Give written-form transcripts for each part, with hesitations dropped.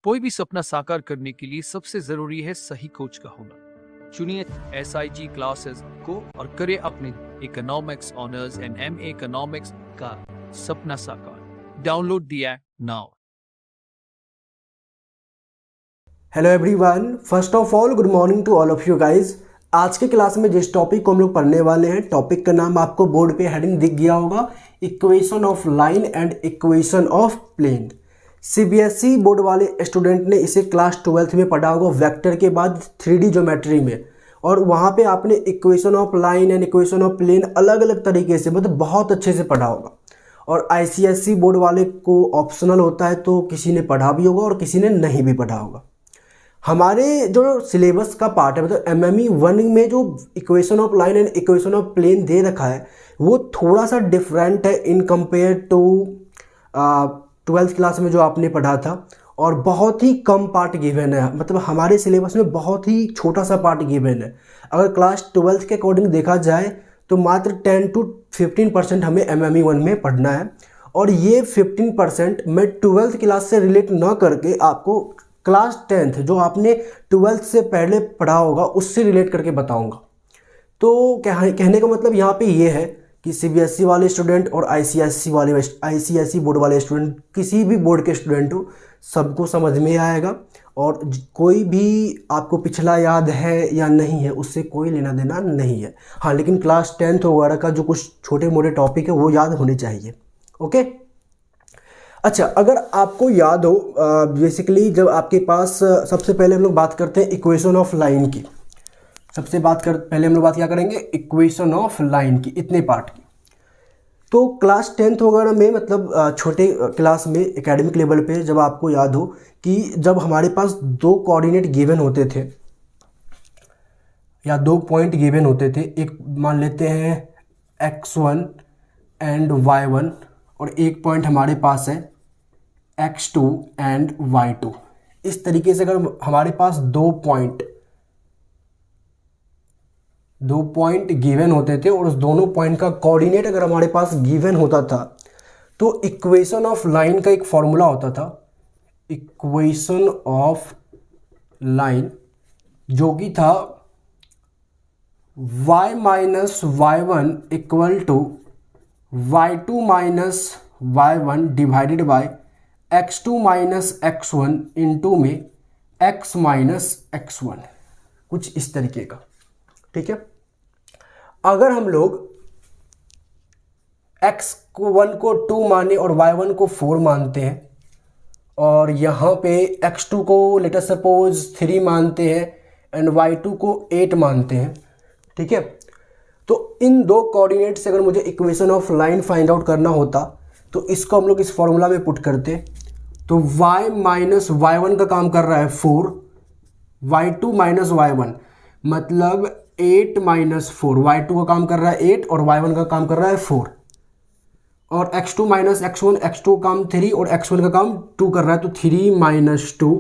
कोई भी सपना साकार करने के लिए सबसे जरूरी है सही कोच का होना। चुनिए SIG क्लासेस को और करें अपने economics honours and MA economics का सपना साकार। Download the app now. Hello everyone, first of all good morning to all of you guys. आज के क्लास में जिस टॉपिक को हम लोग पढ़ने वाले हैं, टॉपिक का नाम आपको बोर्ड पे हेडिंग दिख गया होगा, equation of line and equation of plane. CBSE board वाले स्टूडेंट ने इसे क्लास 12th में पढ़ा होगा वेक्टर के बाद 3D ज्योमेट्री में, और वहाँ पे आपने equation of line and equation of plane अलग अलग तरीके से, मतलब बहुत अच्छे से पढ़ा होगा। और ICSE बोर्ड वाले को ऑप्शनल होता है, तो किसी ने पढ़ा भी होगा और किसी ने नहीं भी पढ़ा होगा। हमारे जो सिलेबस का पार्ट है, मतलब MME 1 में जो equation of line and equation of plane दे रखा है, वो थोड़ा सा डिफरेंट है in compare to 12th class में जो आपने पढ़ा था, और बहुत ही कम पार्ट गिवन है। मतलब हमारे सिलेबस में बहुत ही छोटा सा पार्ट गिवन है। अगर क्लास 12th के अकॉर्डिंग देखा जाए तो मात्र 10 to 15% हमें MME 1 में पढ़ना है, और ये 15% मैं 12th क्लास से रिलेट ना करके आपको क्लास 10th जो आपने 12th से पहले पढ़ा होगा उससे रिलेट करके बताऊंगा। तो कहने का मतलब यहाँ पे ये है कि CBSE वाले स्टूडेंट और ICSE बोर्ड वाले स्टूडेंट, किसी भी बोर्ड के स्टूडेंट हो, सबको समझ में आएगा। और कोई भी आपको पिछला याद है या नहीं है उससे कोई लेना देना नहीं है। हाँ, लेकिन क्लास 10th वगैरह का जो कुछ छोटे मोटे टॉपिक है वो याद होने चाहिए। ओके, अच्छा, अगर आपको याद हो, बेसिकली जब आपके पास सबसे पहले हम लोग बात करते हैं इक्वेशन ऑफ लाइन की। पहले हम लोग बात क्या करेंगे, इक्वेशन ऑफ लाइन की, इतने पार्ट की। तो क्लास 10th वगैरह में, मतलब छोटे क्लास में एकेडमिक लेवल पे, जब आपको याद हो कि जब हमारे पास दो कोऑर्डिनेट गिवन होते थे या 2 पॉइंट गिवन होते थे, एक मान लेते हैं x1 एंड y1, और एक पॉइंट हमारे पास है x2 एंड y2। इस तरीके से अगर हमारे पास दो पॉइंट गिवन होते थे और उस दोनों पॉइंट का कोऑर्डिनेट अगर हमारे पास गिवन होता था, तो इक्वेशन ऑफ लाइन का एक फॉर्मूला होता था, इक्वेशन ऑफ लाइन, जो कि था y minus y1 equal to y2 minus y1 divided by x2 minus x1 into में x माइनस x1, कुछ इस तरीके का। ठीक है, अगर हम लोग x1 को 2 माने और y1 को 4 मानते हैं, और यहाँ पे x2 को लेट अस सपोज 3 मानते हैं एंड y2 को 8 मानते हैं, ठीक है, तो इन दो कोऑर्डिनेट से अगर मुझे equation of line find out करना होता, तो इसको हम लोग इस फॉर्मूला में पुट करते। तो y माइनस y1 का काम कर रहा है 4, y2 माइनस y1 मतलब 8 माइनस 4, y2 का काम कर रहा है 8 और y1 का काम कर रहा है 4, और x2 माइनस x1, x2 का काम 3 और x1 का काम 2 कर रहा है, तो 3 माइनस 2,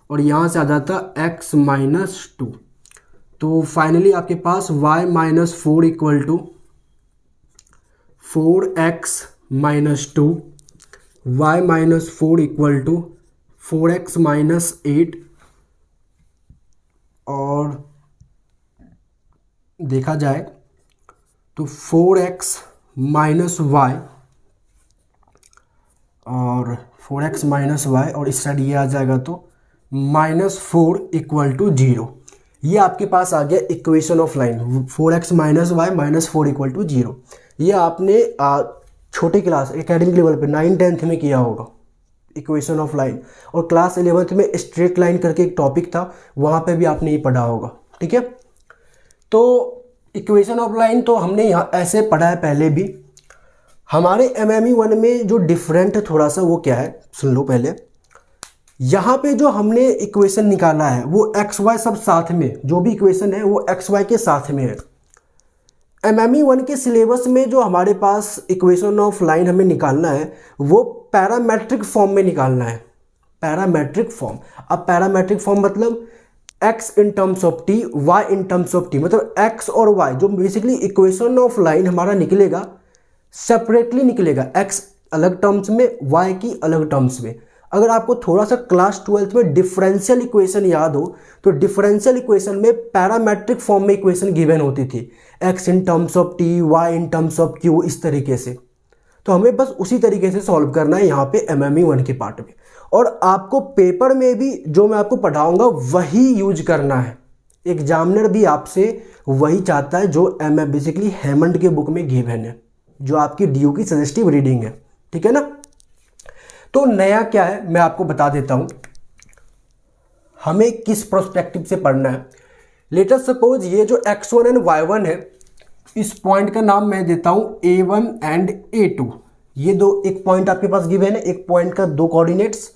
और यहाँ से आ जाता x माइनस 2। तो फाइनली आपके पास y minus 4 equal to 4x minus 2, y minus 4 equal to 4x minus 8, और देखा जाए तो 4x माइनस y और 4x माइनस y, और इस साइड ये आ जाएगा तो माइनस 4 इक्वल टू 0। ये आपके पास आ गया equation of line, 4x minus y minus 4 equal to 0। ये आपने छोटे क्लास एकेडमिक लेवल पे 9-10th में किया होगा इक्वेशन ऑफ लाइन, और क्लास 11th में स्ट्रेट लाइन करके एक टॉपिक था, वहाँ पे भी आपने ये पढ़ा होगा। ठीक है, तो इक्वेशन ऑफ लाइन तो हमने यहाँ ऐसे पढ़ा है पहले भी। हमारे MME 1 में जो डिफरेंट है थोड़ा सा, वो क्या है सुन लो पहले। यहाँ पे जो हमने इक्वेशन निकाला है वो XY सब साथ में, जो भी इक्वेशन है वो XY के साथ में है। MME 1 के सिलेबस में जो हमारे पास इक्वेशन ऑफ लाइन हमें निकालना है वो पैरामेट्रिक फॉर्म में निकालना है, पैरामेट्रिक फॉर्म। अब पैरामेट्रिक फॉर्म मतलब x in terms of t, y in terms of t, मतलब x और y जो बेसिकली इक्वेशन ऑफ लाइन हमारा निकलेगा, सेपरेटली निकलेगा, x अलग टर्म्स में, y की अलग टर्म्स में। अगर आपको थोड़ा सा क्लास 12th में डिफरेंशियल इक्वेशन याद हो तो डिफरेंशियल इक्वेशन में पैरामेट्रिक फॉर्म में इक्वेशन गिवन होती थी, x in terms of t, y in terms of q, इस तरीके से। तो हमें बस उसी तरीके से सॉल्व करना है यहाँ पे MME 1 के पार्ट में, और आपको पेपर में भी जो मैं आपको पढ़ाऊंगा वही यूज करना है। एग्जामिनर भी आपसे वही चाहता है जो बेसिकली हेमंड के बुक में गिवन है, जो आपकी DU की सजेस्टिव रीडिंग है, ठीक है ना। तो नया क्या है मैं आपको बता देता हूं, हमें किस प्रोस्पेक्टिव से पढ़ना है। लेट अस सपोज ये जो x1 एंड y1 है, इस पॉइंट का नाम मैं देता हूं A1 एंड A2। ये दो, एक पॉइंट आपके पास गिवन है, एक पॉइंट का दो कोऑर्डिनेट्स,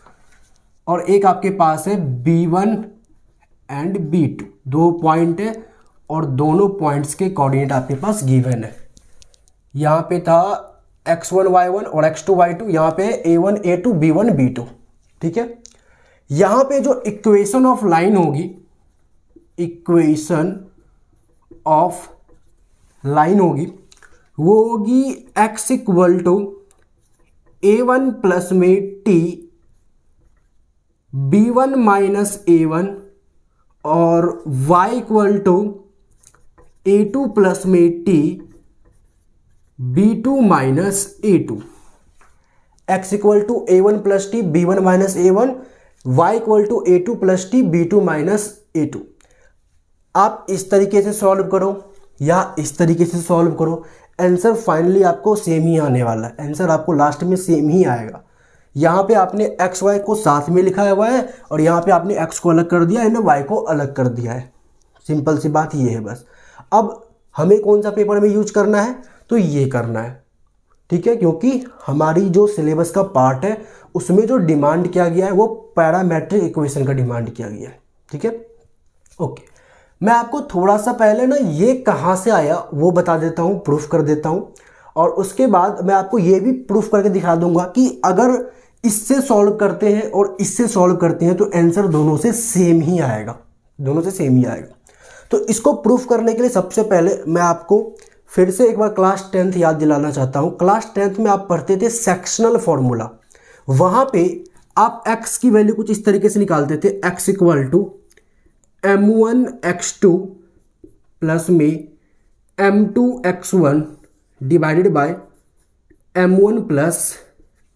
और एक आपके पास है B1 एंड B2, दो पॉइंट है और दोनों पॉइंट्स के कोऑर्डिनेट आपके पास गिवन है। यहाँ पे था x1 y1 और x2 y2, यहाँ पे A1 A2 B1 B2, ठीक है। यहाँ पे जो इक्वेशन ऑफ लाइन होगी, इक्वेशन ऑफ लाइन होगी वो होगी x equal to A1 plus में t B1 माइनस A1 और y equal to A2 plus में t B2 minus A2। x equal to A1 plus T B1 minus A1, y equal to A2 plus T B2 minus A2। आप इस तरीके से solve करो या इस तरीके से सॉल्व करो, आंसर फाइनली आपको सेम ही आने वाला है। आंसर आपको लास्ट में सेम ही आएगा। यहाँ पे आपने एक्स वाई को साथ में लिखा हुआ है और यहाँ पे आपने एक्स को अलग कर दिया है, वाई को अलग कर दिया है। सिंपल सी बात ये है बस। अब हमें कौन सा पेपर में यूज करना है, तो ये करना है, ठीक है, क्योंकि हमारी जो सिलेबस का पार्ट है उसमें जो डिमांड किया गया है वो पैरामेट्रिक इक्वेशन का डिमांड किया गया है, ठीक है। ओके, मैं आपको थोड़ा सा पहले ना ये कहाँ से आया वो बता देता हूँ, प्रूफ कर देता हूँ, और उसके बाद मैं आपको ये भी प्रूफ करके दिखा दूंगा कि अगर इससे सॉल्व करते हैं और इससे सॉल्व करते हैं तो आंसर दोनों से सेम ही आएगा, दोनों से सेम ही आएगा। तो इसको प्रूफ करने के लिए सबसे पहले मैं आपको फिर से एक बार क्लास 10th याद दिलाना चाहता हूँ। क्लास 10th में आप पढ़ते थे सेक्शनल फॉर्मूला, वहाँ पे आप x की वैल्यू कुछ इस तरीके से निकालते थे, x equal to m1 x2 plus में m2 x1 divided by m1 plus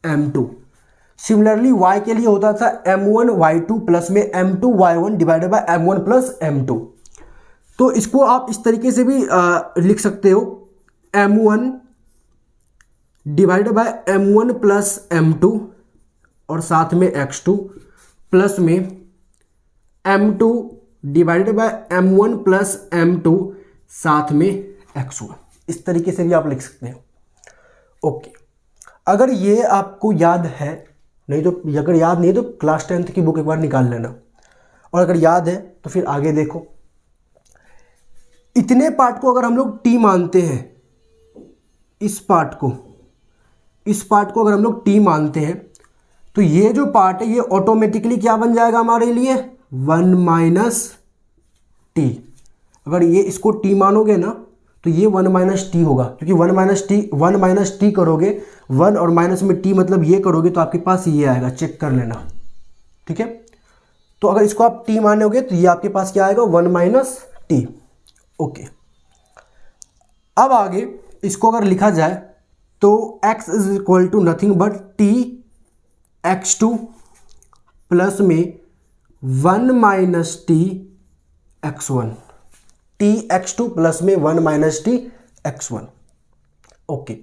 m2। Similarly y के लिए होता था m1 y2 प्लस में m2 y1 divided bye m1 plus m2। तो इसको आप इस तरीके से भी लिख सकते हो, m1 divided by m1 plus m2 और साथ में x2 प्लस में m2 divided by m1 plus m2 साथ में x1। इस तरीके से भी आप लिख सकते हो। ओके, अगर ये आपको याद है, नहीं तो अगर याद नहीं तो क्लास 10th की बुक एक बार निकाल लेना, और अगर याद है तो फिर आगे देखो। इतने पार्ट को अगर हम लोग टी मानते हैं, इस पार्ट को अगर हम लोग टी मानते हैं तो ये जो पार्ट है ये ऑटोमेटिकली क्या बन जाएगा हमारे लिए, 1 माइनस टी। अगर ये इसको टी मानोगे ना तो ये 1 माइनस टी होगा, क्योंकि 1 माइनस टी करोगे, 1 और माइनस में टी मतलब ये करोगे तो आपके पास ये आएगा, चेक कर लेना, ठीक है। तो अगर इसको आप टी मानोगे तो ये आपके पास क्या आएगा, 1 माइनस टी। ओके, अब आगे इसको अगर लिखा जाए तो x is equal to nothing but T x2 plus में 1 minus T x1, T x2 plus में 1 माइनस टी x1। ओके,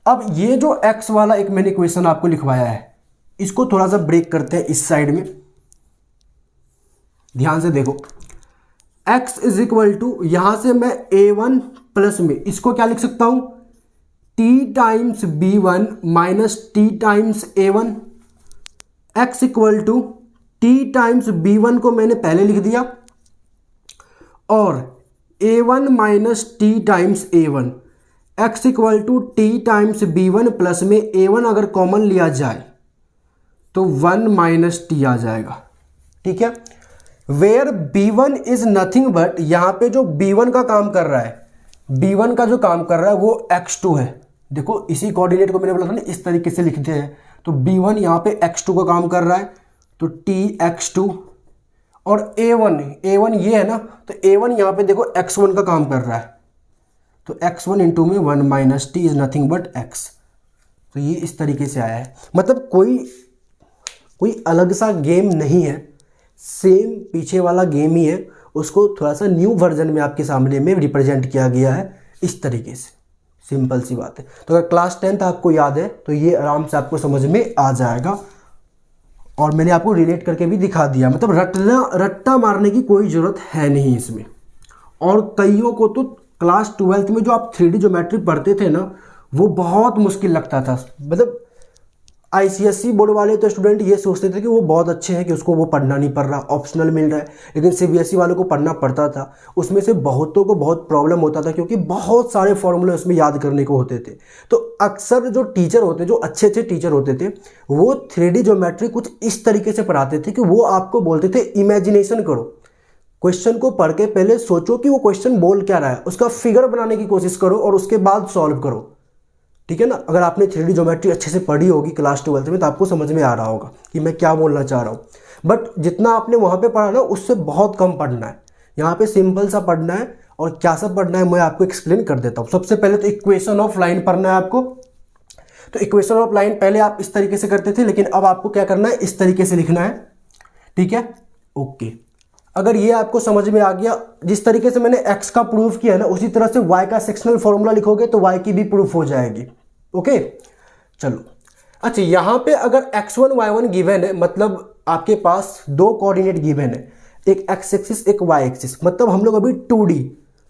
अब ये जो x वाला एक मैंने इक्वेशन आपको लिखवाया है, इसको थोड़ा सा ब्रेक करते हैं इस साइड में, ध्यान से देखो। x इज इक्वल टू, यहां से मैं a1 प्लस में इसको क्या लिख सकता हूं, t times b1 minus t times a1। x equal to t times b1 को मैंने पहले लिख दिया और a1 minus t times a1। x equal to t times b1 plus में a1 अगर कॉमन लिया जाए तो 1 माइनस टी आ जाएगा, ठीक है। Where b1 is nothing but, यहाँ पे जो b1 का काम कर रहा है, b1 का जो काम कर रहा है वो x2 है। देखो इसी कोऑर्डिनेट को मैंने बोला था ना इस तरीके से लिखते हैं, तो B1 यहाँ पे x2 का काम कर रहा है, तो Tx2, और A1 ये है ना, तो A1 यहाँ पे देखो x1 का काम कर रहा है, तो x1 इंटू में 1 minus T is nothing but x। तो ये इस तरीके से आया है, मतलब कोई अलग सा गेम नहीं है, सेम पीछे वाला गेम ही है, उसको थोड़ा सा न्यू वर्जन में आपके सामने में रिप्रेजेंट किया गया है इस तरीके से। सिंपल सी बात है। तो अगर क्लास 10th आपको याद है तो ये आराम से आपको समझ में आ जाएगा, और मैंने आपको रिलेट करके भी दिखा दिया, मतलब रट्टा मारने की कोई ज़रूरत है नहीं इसमें। और कईयों को तो क्लास 12th में जो आप 3D ज्योमेट्री पढ़ते थे ना, वो बहुत मुश्किल लगता था। मतलब ICSE बोर्ड वाले तो स्टूडेंट ये सोचते थे कि वो बहुत अच्छे हैं कि उसको वो पढ़ना नहीं पड़ रहा, ऑप्शनल मिल रहा है, लेकिन CBSE वालों को पढ़ना पड़ता था। उसमें से बहुतों को बहुत प्रॉब्लम होता था, क्योंकि बहुत सारे फॉर्मूले उसमें याद करने को होते थे। तो अक्सर जो टीचर होते, जो अच्छे अच्छे टीचर होते थे, वो 3D ज्योमेट्री कुछ इस तरीके से पढ़ाते थे कि वो आपको बोलते थे इमेजिनेशन करो, क्वेश्चन को पढ़ के पहले सोचो कि वो क्वेश्चन बोल क्या रहा है, उसका फिगर बनाने की कोशिश करो और उसके बाद सॉल्व करो। ठीक है ना। अगर आपने 3D ज्योमेट्री अच्छे से पढ़ी होगी क्लास 12th में तो आपको समझ में आ रहा होगा कि मैं क्या बोलना चाह रहा हूँ। बट जितना आपने वहाँ पे पढ़ा ना, उससे बहुत कम पढ़ना है। यहाँ पे सिंपल सा पढ़ना है, और क्या सब पढ़ना है मैं आपको एक्सप्लेन कर देता हूँ। सबसे पहले तो इक्वेशन ऑफ लाइन पढ़ना है आपको। तो इक्वेशन ऑफ लाइन पहले आप इस तरीके से करते थे, लेकिन अब आपको क्या करना है, इस तरीके से लिखना है। ठीक है, ओके। अगर ये आपको समझ में आ गया, जिस तरीके से मैंने x का प्रूफ किया है ना, उसी तरह से y का सेक्शनल फॉर्मूला लिखोगे तो y की भी प्रूफ हो जाएगी। ओके, चलो। अच्छा, यहाँ पे अगर x1 y1 गिवन है, मतलब आपके पास दो कोऑर्डिनेट गिवन है, एक x एक्सिस एक y एक्सिस, मतलब हम लोग अभी 2D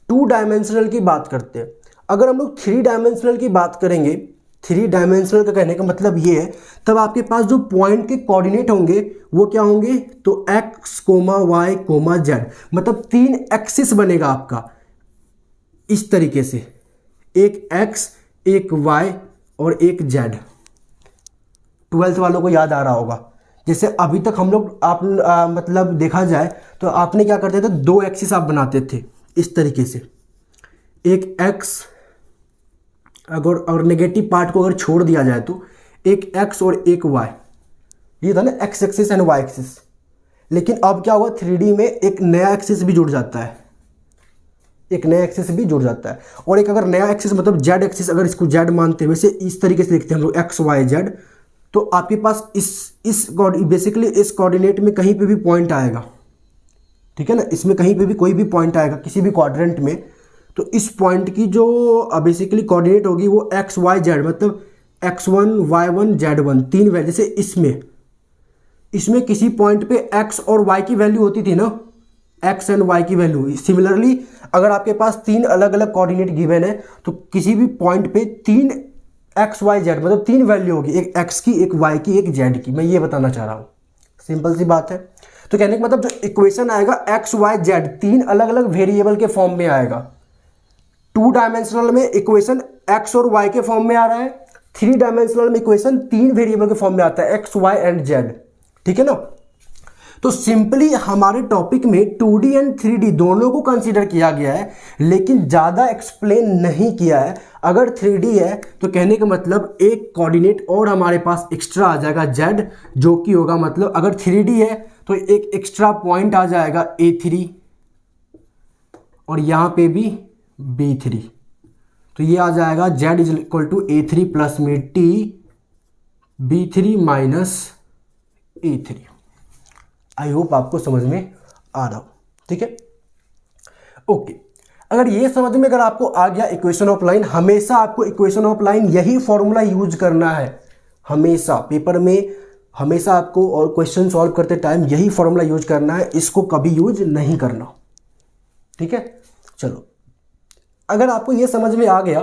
2 डायमेंशनल की बात करते हैं। अगर हम लोग 3 डायमेंशनल की बात करेंगे, 3 डायमेंशनल का कहने का मतलब ये है, तब आपके पास जो पॉइंट के कोऑर्डिनेट होंगे वो क्या होंगे, तो x, y, z, मतलब 3 एक्सिस बनेगा आपका इस तरीके से, एक x, एक y और एक z। 12th वालों को याद आ रहा होगा। जैसे अभी तक हम लोग मतलब देखा जाए तो आपने क्या करते थे, 2 एक्सिस आप बनाते थे इस तरीके से, एक x, अगर और नेगेटिव पार्ट को अगर छोड़ दिया जाए तो एक x और एक y, ये था ना x axis and y axis. लेकिन अब क्या हुआ, 3D में एक नया एक्सिस भी जुड़ जाता है, एक नया एक्सिस भी जुड़ जाता है। और एक अगर नया एक्सिस मतलब z एक्सिस, अगर इसको z मानते हैं, वैसे इस तरीके से लिखते हैं हम लोग x y z, तो आपके पास इस बेसिकली इस कोऑर्डिनेट में कहीं पे भी पॉइंट आएगा। ठीक है ना, इसमें कहीं पे भी कोई भी पॉइंट आएगा किसी भी क्वाड्रेंट में, तो इस पॉइंट की जो बेसिकली कोऑर्डिनेट होगी वो x y z, मतलब x1 y1 z1, 3 वैल्यू। जैसे इसमें किसी पॉइंट पे x और y की वैल्यू होती थी ना, x एंड y की वैल्यू। सिमिलरली अगर आपके पास 3 अलग अलग कोऑर्डिनेट गिवन है, तो किसी भी पॉइंट पे 3 x y z, मतलब 3 वैल्यू होगी, एक x की, एक y की, एक z की। मैं ये बताना चाह रहा हूँ, सिंपल सी बात है। तो कहने का मतलब जो इक्वेशन आएगा x y z 3 अलग अलग वेरिएबल के फॉर्म में आएगा। 2 डायमेंशनल में इक्वेशन x और y के फॉर्म में आ रहा है, 3 डायमेंशनल में इक्वेशन 3 वेरिएबल के फॉर्म में आता है, x y एंड z। ठीक है ना। तो सिंपली हमारे टॉपिक में 2D एंड 3D दोनों को कंसीडर किया गया है, लेकिन ज़्यादा एक्सप्लेन नहीं किया है। अगर 3D है तो कहने का मतलब एक कोऑर्डिनेट और हमारे पास एक्स्ट्रा आ जाएगा z, जो कि होगा, मतलब अगर 3D है तो एक एक्स्ट्रा पॉइंट आ जाएगा A3, और यहाँ पे भी B3, तो ये आ जाएगा z is equal to A3 plus में T B3 minus A3। I hope आपको समझ में आ रहा हो। ठीक है, ओके। अगर ये समझ में अगर आपको आ गया इक्वेशन ऑफ लाइन, हमेशा आपको इक्वेशन ऑफ लाइन यही फॉर्मूला यूज करना है, हमेशा पेपर में, हमेशा आपको और क्वेश्चन सॉल्व करते टाइम यही फॉर्मूला यूज करना है, इसको कभी यूज नहीं करना। ठीक है, चलो। अगर आपको ये समझ में आ गया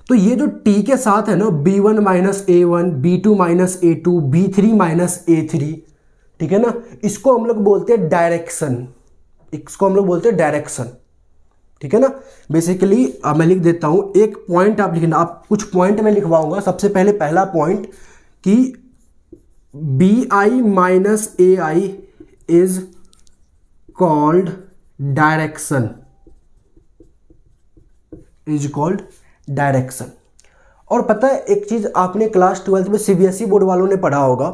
तो ये जो t के साथ है ना, b1 minus a1, b2 minus a2, b3 minus a3, ठीक है ना, इसको हम लोग बोलते हैं डायरेक्शन, इसको हम लोग बोलते हैं डायरेक्शन। ठीक है ना। बेसिकली मैं लिख देता हूं, एक पॉइंट आप लिखना, आप कुछ पॉइंट में लिखवाऊंगा। सबसे पहले पहला पॉइंट कि bi minus ai is called direction, is called direction. और पता है एक चीज़ आपने क्लास 12th में सीबीएसई बोर्ड वालों ने पढ़ा होगा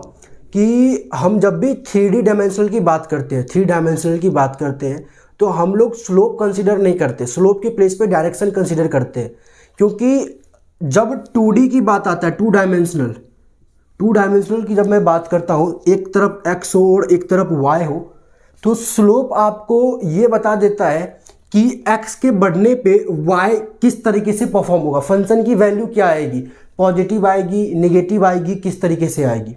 कि हम जब भी 3D डायमेंशनल की बात करते हैं, 3 डायमेंशनल की बात करते हैं, तो हम लोग स्लोप कंसीडर नहीं करते, स्लोप के प्लेस पे डायरेक्शन कंसीडर करते हैं। क्योंकि जब 2D की बात आता है, 2 डायमेंशनल की जब मैं बात करता हूँ, एक तरफ x हो और एक तरफ y हो, तो स्लोप आपको ये बता देता है कि x के बढ़ने पे y किस तरीके से परफॉर्म होगा, फंक्शन की वैल्यू क्या आएगी, पॉजिटिव आएगी, नेगेटिव आएगी, किस तरीके से आएगी,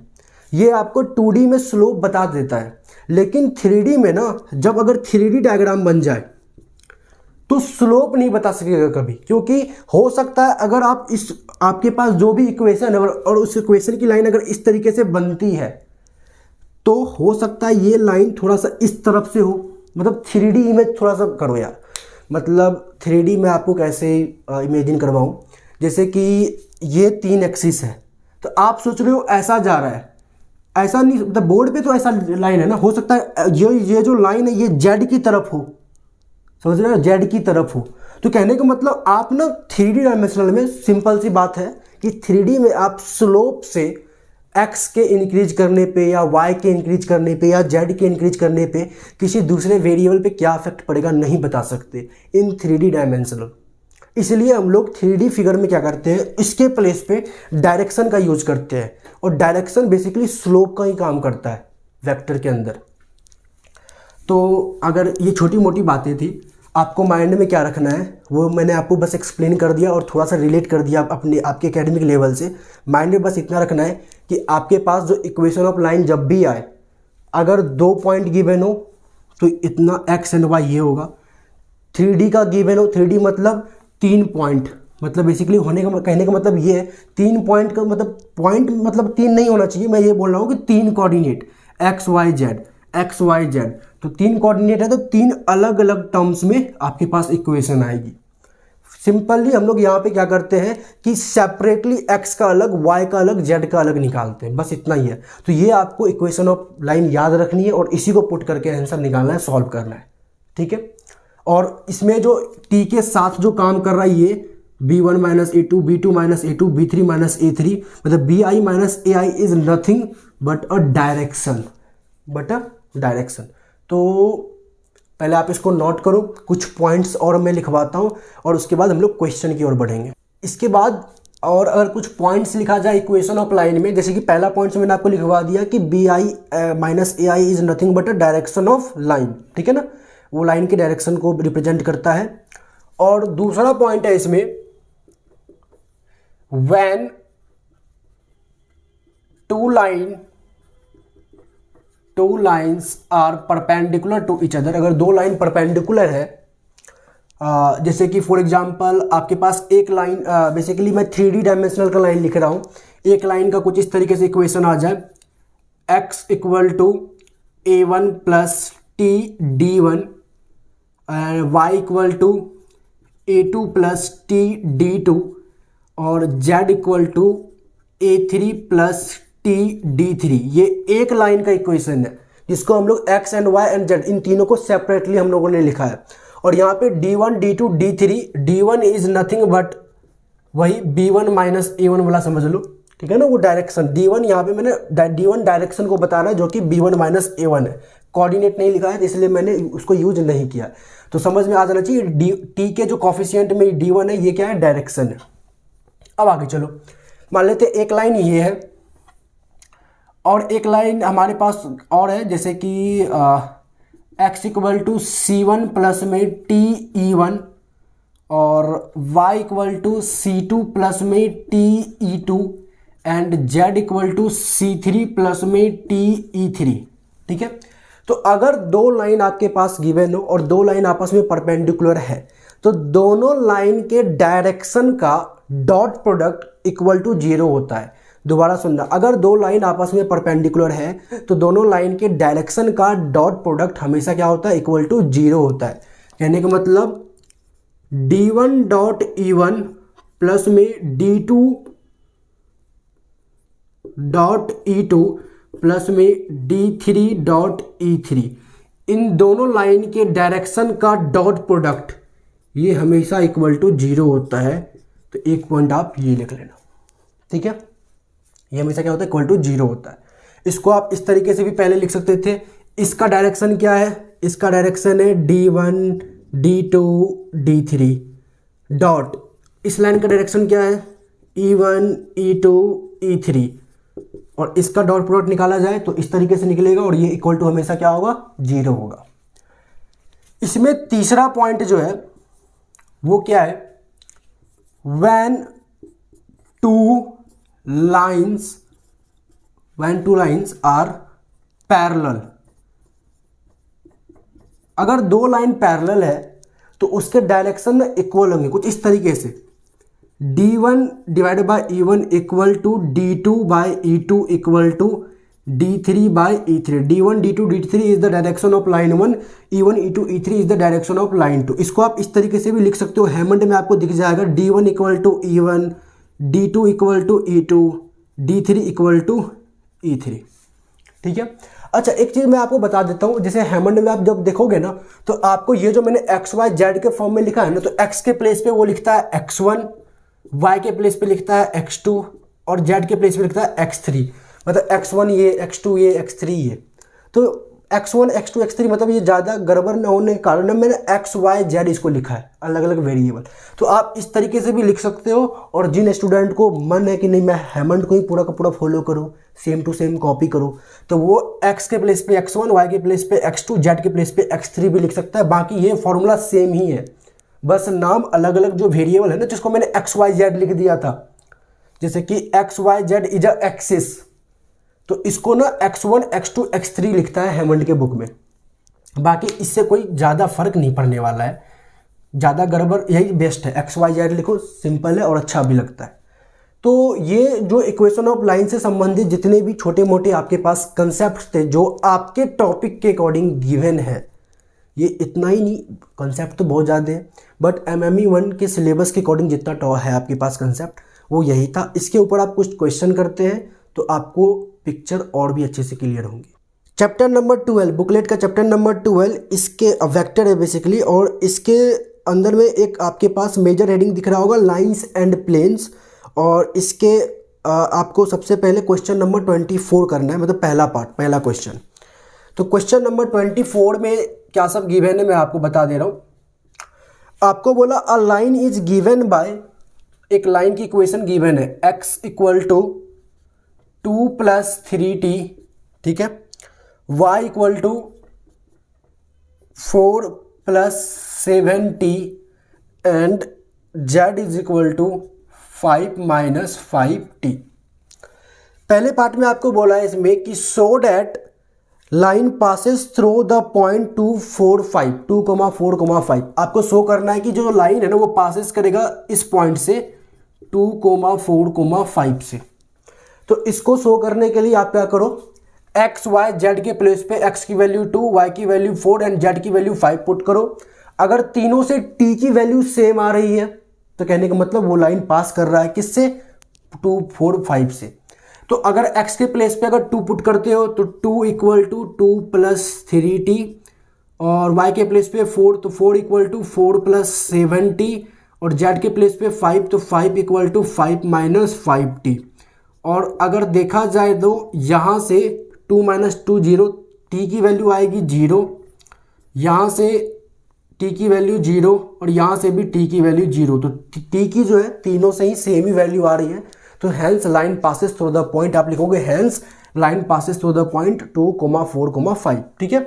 ये आपको 2D में स्लोप बता देता है। लेकिन 3D में ना, जब अगर 3D डायग्राम बन जाए तो स्लोप नहीं बता सकेगा कभी, क्योंकि हो सकता है अगर आप आपके पास जो भी इक्वेशन है और उस इक्वेशन की लाइन अगर इस तरीके से बनती है, तो हो सकता है ये लाइन थोड़ा सा इस तरफ से हो। मतलब 3D इमेज थोड़ा सा करो यार, मतलब 3D में आपको कैसे इमेजिन करवाऊँ, जैसे कि ये 3 एक्सिस है, तो आप सोच रहे हो ऐसा जा रहा है, ऐसा नहीं, मतलब बोर्ड पे तो ऐसा लाइन है ना, हो सकता है ये जो लाइन है ये जेड की तरफ हो, समझ रहे हो, जेड की तरफ हो। तो कहने का मतलब आप ना 3D डायमेंशनल में सिंपल सी बात है कि 3D में आप स्लोप से x के इंक्रीज करने पे या y के इंक्रीज करने पे या z के इंक्रीज करने पे किसी दूसरे वेरिएबल पे क्या इफेक्ट पड़ेगा नहीं बता सकते इन 3D डायमेंशनल। इसलिए हम लोग 3D फिगर में क्या करते हैं, इसके प्लेस पे डायरेक्शन का यूज करते हैं, और डायरेक्शन बेसिकली स्लोप का ही काम करता है वेक्टर के अंदर। तो अगर ये छोटी मोटी बातें थी, आपको माइंड में क्या रखना है वो मैंने आपको बस एक्सप्लेन कर दिया और थोड़ा सा रिलेट कर दिया आपके एकेडमिक लेवल से। माइंड में बस इतना रखना है कि आपके पास जो इक्वेशन ऑफ लाइन जब भी आए, अगर 2 पॉइंट गिवन हो तो इतना x एंड y ये होगा। 3D का गिवन हो, 3D मतलब 3 पॉइंट, मतलब बेसिकली होने का कहने का मतलब ये है 3 पॉइंट का मतलब पॉइंट मतलब 3 नहीं होना चाहिए, मैं ये बोल रहा हूँ कि 3 कोऑर्डिनेट x y z, तो 3 कोऑर्डिनेट है तो 3 अलग अलग टर्म्स में आपके पास इक्वेशन आएगी। सिंपली हम लोग यहाँ पे क्या करते हैं कि सेपरेटली x का अलग, y का अलग, z का अलग निकालते हैं, बस इतना ही है। तो ये आपको इक्वेशन ऑफ लाइन याद रखनी है और इसी को पुट करके आंसर निकालना है, सॉल्व करना है, ठीक है। और इसमें जो t के साथ जो काम कर रहा है ये b1 minus a2, b2 minus a2, b3 minus a3, मतलब bi minus ai is nothing but a direction. तो पहले आप इसको नोट करो, कुछ पॉइंट्स और मैं लिखवाता हूँ और उसके बाद हम लोग क्वेश्चन की ओर बढ़ेंगे। इसके बाद और अगर कुछ पॉइंट्स लिखा जाए इक्वेशन ऑफ लाइन में, जैसे कि पहला पॉइंट्स मैंने आपको लिखवा दिया कि B I minus A I is nothing but a direction of line, ठीक है ना, वो लाइन के डायरेक्शन को रिप्रेजेंट करता है। और दूसरा पॉइंट है इसमें, when two lines are perpendicular to each other, अगर 2 लाइन परपेंडिकुलर है, जैसे कि फॉर एग्जांपल आपके पास एक लाइन, बेसिकली मैं 3D डायमेंशनल का लाइन लिख रहा हूँ, एक लाइन का कुछ इस तरीके से इक्वेशन आ जाए, x equal to a1 plus T d1, y equal to a2 plus T d2 और z equal to a3 plus T d3। ये एक लाइन का इक्वेशन है जिसको हम लोग x and y and z इन तीनों को सेपरेटली हम लोगों ने लिखा है। और यहाँ पे d1 d2 d3, d1 is nothing but वही b1 माइनस a1 वाला समझ लो, ठीक है ना, वो डायरेक्शन d1, यहाँ पे मैंने d1 डायरेक्शन को बता रहा है जो कि b1 माइनस a1 है, कोऑर्डिनेट नहीं लिखा है तो इसलिए मैंने उसको यूज नहीं किया। तो समझ में आ जाना चाहिए t के जो कॉफिशिएंट में d1 है ये क्या है, डायरेक्शन है। अब आगे चलो, मान लेते एक लाइन ये है और एक लाइन हमारे पास और है, जैसे कि x equal to c1 plus में टी e1 और y equal to c2 plus में t e2 and z equal to c3 plus में टी e3, ठीक है। तो अगर 2 लाइन आपके पास गिवन हो और 2 लाइन आपस में परपेंडिकुलर है तो दोनों लाइन के डायरेक्शन का डॉट प्रोडक्ट इक्वल टू 0 होता है। दोबारा सुनना, अगर 2 लाइन आपस में परपेंडिकुलर है तो दोनों लाइन के डायरेक्शन का डॉट प्रोडक्ट हमेशा क्या होता है, इक्वल टू 0 होता है। कहने का मतलब d1 डॉट e1 प्लस में d2 डॉट e2 प्लस में d3 डॉट e3, इन दोनों लाइन के डायरेक्शन का डॉट प्रोडक्ट ये हमेशा इक्वल टू 0 होता है। तो एक पॉइंट आप ये लिख लेना। ठीक है, ये हमेशा क्या होता है, इक्वल टू 0 होता है। इसको आप इस तरीके से भी पहले लिख सकते थे। इसका डायरेक्शन क्या है, इसका डायरेक्शन है D1 D2 D3 डॉट, इस लाइन का डायरेक्शन क्या है E1 E2 E3, और इसका डॉट प्रोडक्ट निकाला जाए तो इस तरीके से निकलेगा, और ये इक्वल टू हमेशा क्या होगा, 0 होगा। इसमें तीसरा पॉइंट जो है वो क्या है, when two lines are parallel, अगर दो लाइन पैरेलल है तो उसके डायरेक्शन में इक्वल होंगे, कुछ इस तरीके से D1 divided by E1 equal to D2 by E2 equal to D3 by E3। D1 D2 D3 is the direction of line 1, E1 E2 E3 is the direction of line 2। इसको आप इस तरीके से भी लिख सकते हो, हेमंड में आपको दिख जाएगा D1 equal to E1, D2 equal to E2, D3 equal to E3, ठीक है। अच्छा, एक चीज़ मैं आपको बता देता हूँ, जैसे हेमंड में आप जब देखोगे ना तो आपको ये जो मैंने XYZ के फॉर्म में लिखा है ना, तो X के प्लेस पे वो लिखता है X1, Y के प्लेस पे लिखता है X2 और Z के प्लेस पे लिखता है X3। मतलब X1 ये, X2 ये, X3 ये। तो X1 X2 X3 मतलब ये ज़्यादा गड़बड़ न होने के कारण मैंने XYZ इसको लिखा है, अलग अलग वेरिएबल। तो आप इस तरीके से भी लिख सकते हो, और जिन स्टूडेंट को मन है कि नहीं मैं हेमंड को ही पूरा का पूरा फॉलो करूँ, सेम टू सेम कॉपी करूँ, तो वो X के प्लेस पे X1, Y के प्लेस पे X2, Z के प्लेस पे X3 भी लिख सकता है। बाकी ये फॉर्मूला सेम ही है, बस नाम अलग अलग जो वेरिएबल है ना, जिसको मैंने XYZ लिख दिया था, जैसे कि XYZ इज अ एक्सिस, तो इसको ना X1 X2 X3 लिखता है हेमंड के बुक में। बाकी इससे कोई ज़्यादा फर्क नहीं पड़ने वाला है, ज़्यादा गड़बड़ यही बेस्ट है, XYZ लिखो, सिंपल है और अच्छा भी लगता है। तो ये जो इक्वेशन ऑफ लाइन से संबंधित जितने भी छोटे मोटे आपके पास कंसेप्ट थे जो आपके टॉपिक के अकॉर्डिंग गिवन है, ये इतना ही नहीं, कंसेप्ट तो बहुत ज़्यादा है, बट MME 1 के सिलेबस के अकॉर्डिंग जितना टॉ है आपके पास कंसेप्ट वो यही था। इसके ऊपर आप कुछ क्वेश्चन करते हैं तो आपको पिक्चर और भी अच्छे से क्लियर होंगी। चैप्टर नंबर 12, बुकलेट का चैप्टर नंबर 12, इसके वेक्टर है बेसिकली, और इसके अंदर में एक आपके पास मेजर हेडिंग दिख रहा होगा लाइंस एंड प्लेन्स, और इसके आपको सबसे पहले क्वेश्चन नंबर 24 करना है, मतलब पहला पार्ट, पहला क्वेश्चन। तो क्वेश्चन नंबर 24 में क्या सब गिवन है मैं आपको बता दे रहा हूँ। आपको बोला a line is given by, एक लाइन की इक्वेशन गिवन है x इक्वल टू 2 + 3t, ठीक है, y equal to 4 + 7t and z is equal to 5 - 5t। पहले पार्ट में आपको बोला है इसमें कि so that line passes through the point 2,4,5, 2,4,5 आपको शो करना है कि जो लाइन है ना वो पासेस करेगा इस पॉइंट से 2,4,5 से। तो इसको शो करने के लिए आप क्या करो, x y z के प्लेस पे x की वैल्यू 2, y की वैल्यू 4 एंड z की वैल्यू 5 पुट करो। अगर तीनों से t की वैल्यू सेम आ रही है तो कहने का मतलब वो लाइन पास कर रहा है किससे, 2, 4, 5 से। तो अगर x के प्लेस पे अगर 2 पुट करते हो तो 2 इक्वल टू 2 + 3t, और y के प्लेस पे 4 तो 4 इक्वल टू 4 + 7t, और z के प्लेस पे 5 तो 5 इक्वल टू 5 - 5t। और अगर देखा जाए तो यहाँ से 2 - 2 0, t की वैल्यू आएगी 0, यहाँ से t की वैल्यू 0 और यहाँ से भी t की वैल्यू 0। तो t की जो है तीनों से ही सेम ही वैल्यू आ रही है, तो hence line passes through the point, आप लिखोगे hence line passes through the point 2,4,5, ठीक है।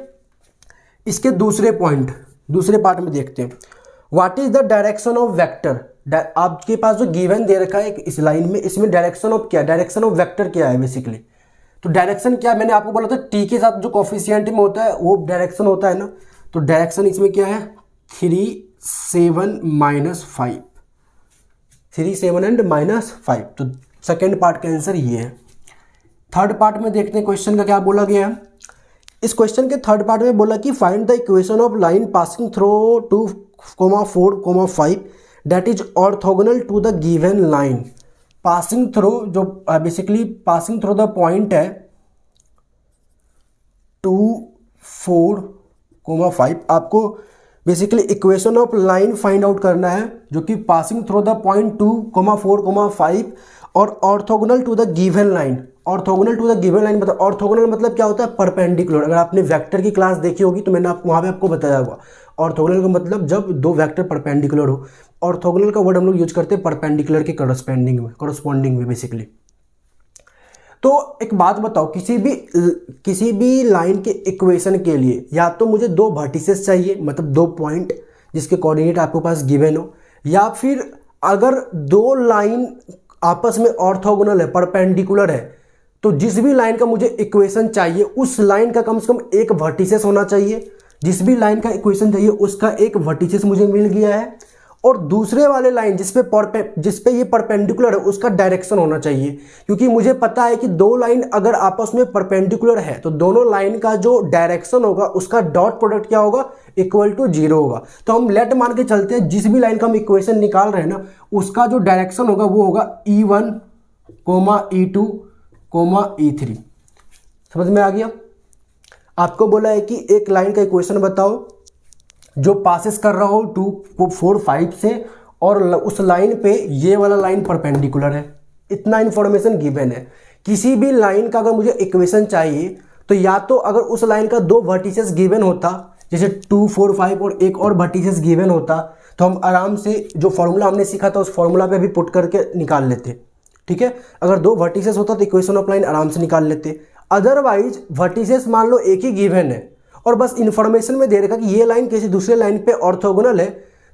इसके दूसरे पार्ट में देखते हैं, what is the direction of vector. आपके पास जो गिवन दे रखा है इस लाइन में, इसमें डायरेक्शन ऑफ क्या, डायरेक्शन ऑफ वेक्टर क्या है बेसिकली। तो डायरेक्शन क्या, मैंने आपको बोला था टी के साथ जो कोफिशिएंट में होता है वो डायरेक्शन होता है ना, तो डायरेक्शन इसमें क्या है 3, 7 - 5, 3, 7 एंड -5। तो सेकेंड पार्ट का आंसर ये है। थर्ड पार्ट में देखते हैं क्वेश्चन का क्या बोला गया है। इस क्वेश्चन के थर्ड पार्ट में बोला कि find the equation of line passing through 2,4,5 that is orthogonal to the given line. Passing through जो basically passing through the point है 2, 4, 5, आपको basically equation of line find out करना है जो कि पासिंग थ्रू द पॉइंट 2, 4, 5 और orthogonal to the given line. Orthogonal to the given line मतलब orthogonal मतलब क्या होता है, परपेंडिकुलर। अगर आपने वेक्टर की क्लास देखी होगी तो मैंने वहाँ पे आपको बताया होगा ऑर्थोगोनल का मतलब जब दो वेक्टर परपेंडिकुलर हो। ऑर्थोगोनल का वर्ड हम लोग यूज करते हैं परपेंडिकुलर के करस्पॉन्डिंग में बेसिकली। तो एक बात बताओ, किसी भी लाइन के इक्वेशन के लिए या तो मुझे दो वर्टिसेस चाहिए, मतलब दो पॉइंट जिसके कोऑर्डिनेट आपके पास गिवन हो, या फिर अगर दो लाइन आपस में ऑर्थोगोनल है, परपेंडिकुलर है, तो जिस भी लाइन का मुझे इक्वेशन चाहिए उस लाइन का कम से कम एक वर्टिसेस होना चाहिए। जिस भी लाइन का इक्वेशन चाहिए उसका एक वर्टिसेस मुझे मिल गया है, और दूसरे वाले लाइन जिस पे ये परपेंडिकुलर है उसका डायरेक्शन होना चाहिए। क्योंकि मुझे पता है कि दो लाइन अगर आपस में परपेंडिकुलर है तो दोनों लाइन का जो डायरेक्शन होगा उसका डॉट प्रोडक्ट क्या होगा, इक्वल टू 0 होगा। तो हम लेट मान के चलते हैं जिस भी लाइन का हम इक्वेशन निकाल रहे हैं ना उसका जो डायरेक्शन होगा वो होगा E1, E2, E3। समझ में आ गया? आपको बोला है कि एक लाइन का इक्वेशन बताओ जो पासेस कर रहा हो 2, 4, 5 से, और उस लाइन पे ये वाला लाइन परपेंडिकुलर है। इतना इन्फॉर्मेशन गिवन है। किसी भी लाइन का अगर मुझे इक्वेशन चाहिए तो या तो अगर उस लाइन का दो वर्टिसेस गिवन होता, जैसे 2, 4, 5 और एक और वर्टिसेस गिवन होता, तो हम आराम से जो फॉर्मूला हमने सीखा था उस फॉर्मूला पे भी पुट करके निकाल लेते। ठीक है, अगर दो वर्टिसेस होता तो इक्वेशन ऑफ लाइन आराम से निकाल लेते। अदरवाइज वर्टिसेस मान लो एक ही गिवन है और बस इन्फॉर्मेशन में दे रखा कि ये लाइन किसी दूसरे लाइन पे ऑर्थोगोनल है,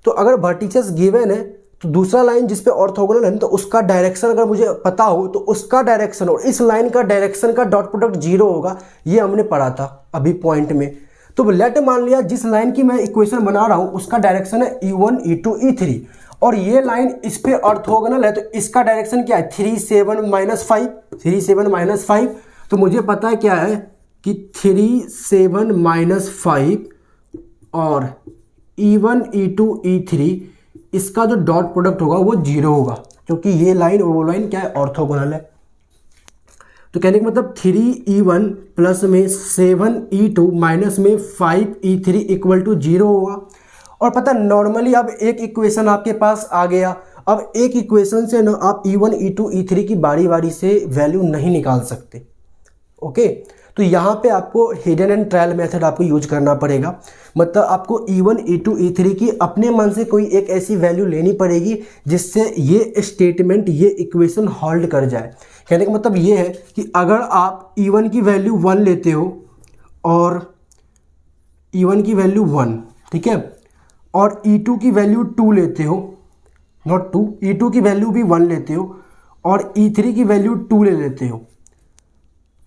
तो अगर वर्टिसेस गिवन है तो दूसरा लाइन जिस पे ऑर्थोगोनल है तो उसका डायरेक्शन अगर मुझे पता हो तो उसका डायरेक्शन और इस लाइन का डायरेक्शन का डॉट प्रोडक्ट 0 होगा। ये हमने पढ़ा था अभी पॉइंट में। तो लेट मान लिया जिस लाइन की मैं इक्वेशन बना रहा हूँ उसका डायरेक्शन है E1, E2, E3 और ये लाइन इस पे ऑर्थोगोनल है तो इसका डायरेक्शन क्या है 3, 7, -5, 3, 7, -5। तो मुझे पता है क्या है कि 3, 7, -5 और E1, E2, E3 इसका जो डॉट प्रोडक्ट होगा वो 0 होगा, क्योंकि ये लाइन और वो लाइन क्या है, ऑर्थोगोनल है। तो कहने का मतलब 3E1 प्लस में 7E2 माइनस में 5E3 इक्वल टू 0 होगा। और पता नॉर्मली अब एक इक्वेशन आपके पास आ गया। अब एक इक्वेशन से ना आप E1, E2, E3 की बारी बारी से वैल्यू नहीं निकाल सकते। ओके, तो यहाँ पे आपको हिडन एंड ट्रायल मेथड आपको यूज करना पड़ेगा। मतलब आपको E1, E2, E3 की अपने मन से कोई एक ऐसी वैल्यू लेनी पड़ेगी जिससे ये स्टेटमेंट, ये इक्वेशन होल्ड कर जाए। कहने का मतलब ये है कि अगर आप E1 की वैल्यू 1 लेते हो और E1 की वैल्यू 1, ठीक है, और E2 की वैल्यू 2 लेते हो, नॉट 2, E2 की वैल्यू भी 1 लेते हो और E3 की वैल्यू 2 ले लेते हो,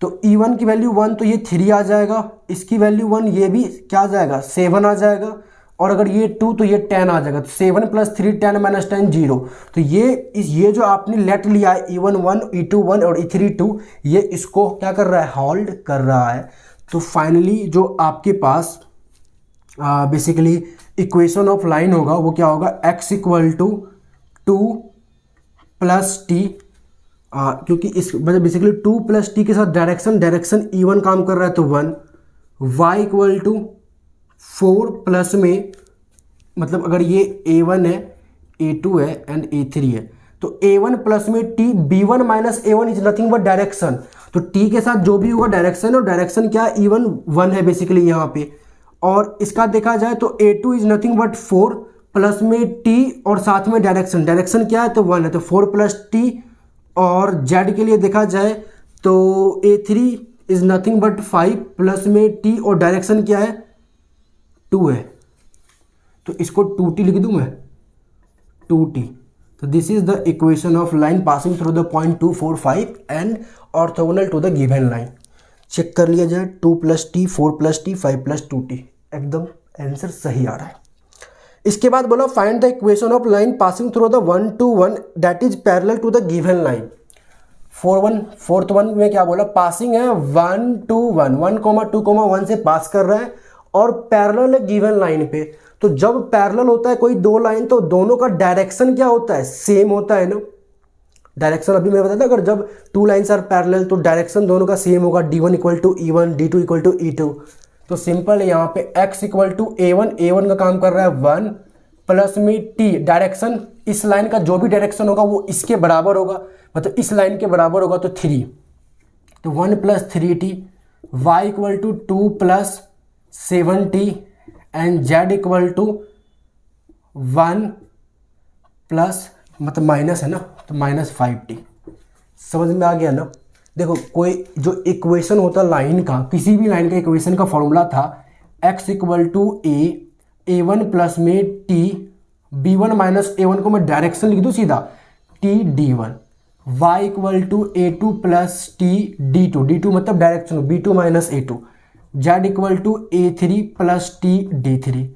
तो E1 की वैल्यू 1 तो ये 3 आ जाएगा, इसकी वैल्यू 1 ये भी क्या आ जाएगा 7 आ जाएगा, और अगर ये 2 तो ये 10 आ जाएगा। तो 7 + 3 10 - 10 0। तो ये जो आपने लेट लिया है E1 1, E2 1 और E3 2, ये इसको क्या कर रहा है, होल्ड कर रहा है। तो फाइनली जो आपके पास बेसिकली इक्वेशन ऑफ लाइन होगा वो क्या होगा, x = 2 + t, क्योंकि इस मतलब बेसिकली 2 + t के साथ डायरेक्शन E1 काम कर रहा है तो 1, y = 4 प्लस में, मतलब अगर ये A1 है, A2 है एंड A3 है, तो A1 प्लस में t, B1 - A1 is nothing but direction. तो t के साथ जो भी होगा डायरेक्शन, और डायरेक्शन क्या है, E1 1 है बेसिकली यहाँ पे। और इसका देखा जाए तो A2 is nothing but 4 plus में t और साथ में डायरेक्शन क्या है, तो 1 है, तो 4 + t। और z के लिए देखा जाए तो A3 is nothing but 5 plus में t और डायरेक्शन क्या है, 2 है, तो इसको 2t लिख दूं मैं, 2t। तो this is the equation of line passing through the point 2, 4, 5 and orthogonal to the given line. Check कर लिया जाए, 2 + t, 4 + t, 5 + 2t, एकदम आंसर सही आ रहा है। इसके बाद बोला find the equation of line passing through the 1 to 1 that is parallel to the given line. 4th one में क्या बोला, पासिंग है 1 to 1, 1,2,1 से पास कर रहा है और पैरेलल है गिवन लाइन पे। तो जब पैरेलल होता है कोई दो लाइन तो दोनों का डायरेक्शन क्या होता है, सेम होता है ना। डायरेक्शन अभी मैं बताया था, अगर जब 2 लाइन्स आर पैरेलल तो डायरेक्शन दोनों का सेम होगा, D1 = E1, D2 = E2। तो सिंपल है, यहाँ पे x इक्वल टू a1 का काम कर रहा है 1 प्लस में t, डायरेक्शन इस लाइन का जो भी डायरेक्शन होगा वो इसके बराबर होगा, मतलब इस लाइन के बराबर होगा, तो 3, तो 1 plus 3t, y equal to 2 plus 7t and z equal to 1 plus, मतलब माइनस है ना, तो माइनस 5t। समझ में आ गया ना। देखो कोई जो इक्वेशन होता लाइन का, किसी भी लाइन का इक्वेशन का फॉर्मूला था x equal to a1 plus में t b1 माइनस a1 को मैं डायरेक्शन लिख दूँ सीधा t d1, y equal to a2 plus t d2 मतलब direction b2 minus a2, z equal to a3 plus t d3।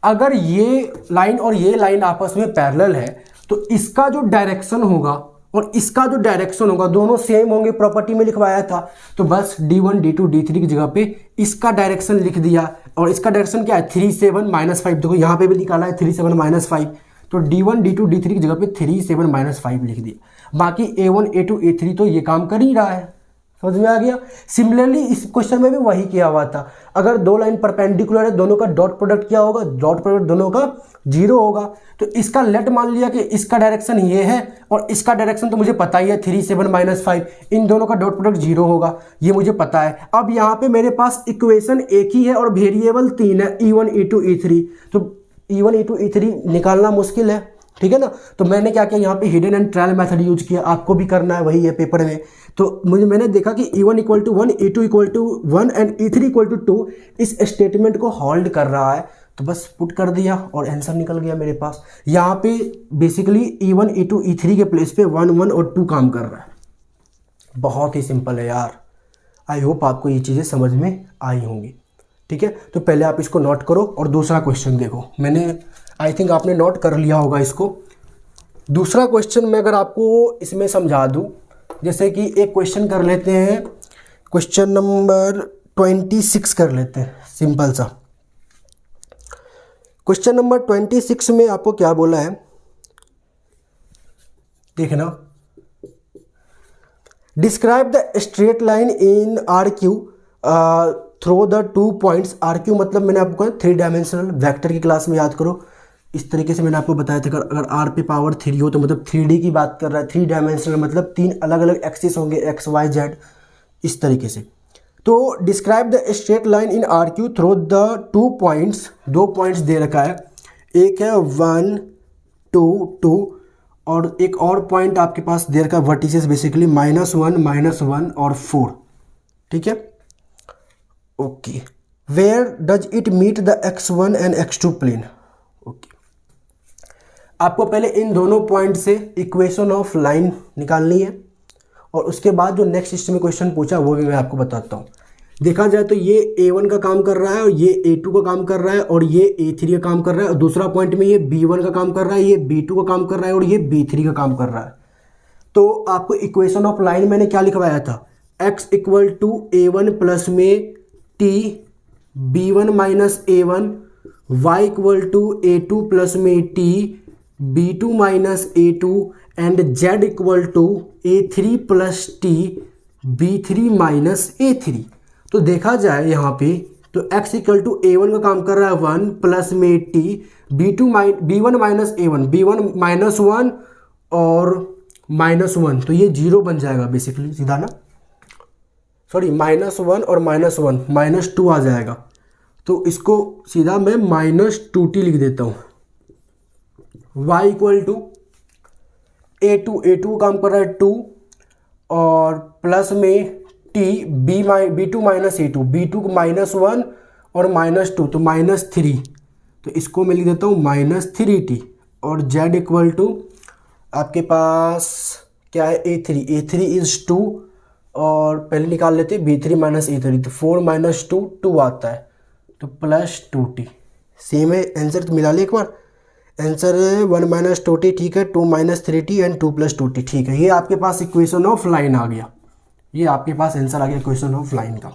अगर ये लाइन और ये लाइन आपस में पैरेलल है तो इसका जो डायरेक्शन होगा और इसका जो डायरेक्शन होगा दोनों सेम होंगे, प्रॉपर्टी में लिखवाया था। तो बस d1 d2 d3 की जगह पे इसका डायरेक्शन लिख दिया, और इसका डायरेक्शन क्या है 3 7 माइनस 5, देखो यहाँ पे भी निकाला है 3 7 माइनस 5, तो d1 d2 d3 की जगह पे 3 7 माइनस 5 लिख दिया। बाकी a1 a2 a3 तो ये काम कर ही रहा है, समझ में आ गया। सिमिलरली इस क्वेश्चन में भी वही किया हुआ था। अगर दो लाइन परपेंडिकुलर है, दोनों का डॉट प्रोडक्ट क्या होगा, डॉट प्रोडक्ट दोनों का 0 होगा। तो इसका लेट मान लिया कि इसका डायरेक्शन ये है और इसका डायरेक्शन तो मुझे पता ही है 3 7 माइनस 5, इन दोनों का डॉट प्रोडक्ट 0 होगा, ये मुझे पता है। अब यहाँ पे मेरे पास इक्वेशन एक ही है और वेरिएबल 3 है, e1 e2 e3, तो e1 e2 e3 निकालना मुश्किल है, ठीक है ना। तो मैंने क्या किया, यहाँ पे hidden and trial method use किया, आपको भी करना है, वही है पेपर में। तो मैंने देखा कि e1 equal to 1 e2 equal to 1 and e3 equal to 2 इस स्टेटमेंट को होल्ड कर रहा है, तो बस पुट कर दिया और आंसर निकल गया मेरे पास। यहाँ पे बेसिकली e1 e2 e3 के प्लेस पे 1 1 और 2 काम कर रहा है। बहुत ही सिंपल है यार। आई होप आपको ये चीज़ें समझ में आई होंगी, ठीक है। तो पहले आप इसको नोट करो और दूसरा क्वेश्चन देखो। मैंने आई थिंक आपने नोट कर लिया होगा इसको। दूसरा क्वेश्चन मैं अगर आपको इसमें समझा दूँ, जैसे कि एक क्वेश्चन कर लेते हैं, क्वेश्चन नंबर 26 कर लेते हैं, सिंपल सा। क्वेश्चन नंबर 26 में आपको क्या बोला है देखना, describe the straight line in R Q through the 2 points. R Q मतलब मैंने आपको 3 डायमेंशनल वेक्टर की क्लास में याद करो, इस तरीके से मैंने आपको बताया था। अगर आर पे पावर 3 हो तो मतलब 3D की बात कर रहा है, 3 डायमेंशनल मतलब 3 अलग अलग एक्सिस होंगे, x y z, इस तरीके से। तो describe the straight line in R Q through the 2 points, 2 points दे रखा है, एक है 1 2 2 और एक और पॉइंट आपके पास दे रखा है वर्टिसेस, बेसिकली -1 और 4, ठीक है। Okay, where does it meet the x1 and x2 plane. Okay, आपको पहले इन दोनों पॉइंट से इक्वेशन ऑफ लाइन निकालनी है और उसके बाद जो नेक्स्ट इसमें क्वेश्चन पूछा वो भी मैं आपको बताता हूँ। देखा जाए तो ये a1 का काम कर रहा है और ये a2 का काम कर रहा है और ये a3 का काम कर रहा है, और दूसरा पॉइंट में ये b1 का काम कर रहा है, ये b2 का काम कर रहा है और ये b3 का काम कर रहा है। तो आपको इक्वेशन ऑफ लाइन मैंने क्या लिखवाया था, x equal to a1 plus में t b1 minus a1, y equal to a2 plus में t b2 minus a2 and z equal to a3 plus t b3 minus a3। तो देखा जाए यहाँ पे तो x इक्वल टू a1 का काम कर रहा है 1 प्लस में t b1 minus a1, b1 minus 1 और -1, तो ये 0 बन जाएगा बेसिकली सीधा ना, सॉरी -1 और -1 -2 आ जाएगा। तो इसको सीधा मैं -2t लिख देता हूँ। y इक्वल टू a2 काम कर रहा है 2 और प्लस में t b2 minus a2, b2 -1 और -2 तो -3, तो इसको मैं लिख देता हूँ -3t। और z इक्वल टू आपके पास क्या है a3 इज 2 और पहले निकाल लेते हैं b3 माइनस a3, तो 4 माइनस 2 आता है, तो +2t। सेम है आंसर, तो मिला ले एक बार, आंसर है 1 माइनस 2t, ठीक है, 2 minus 3t and 2 plus 2t, ठीक है। ये आपके पास इक्वेशन ऑफ लाइन आ गया, ये आपके पास आंसर आ गया इक्वेशन ऑफ लाइन का।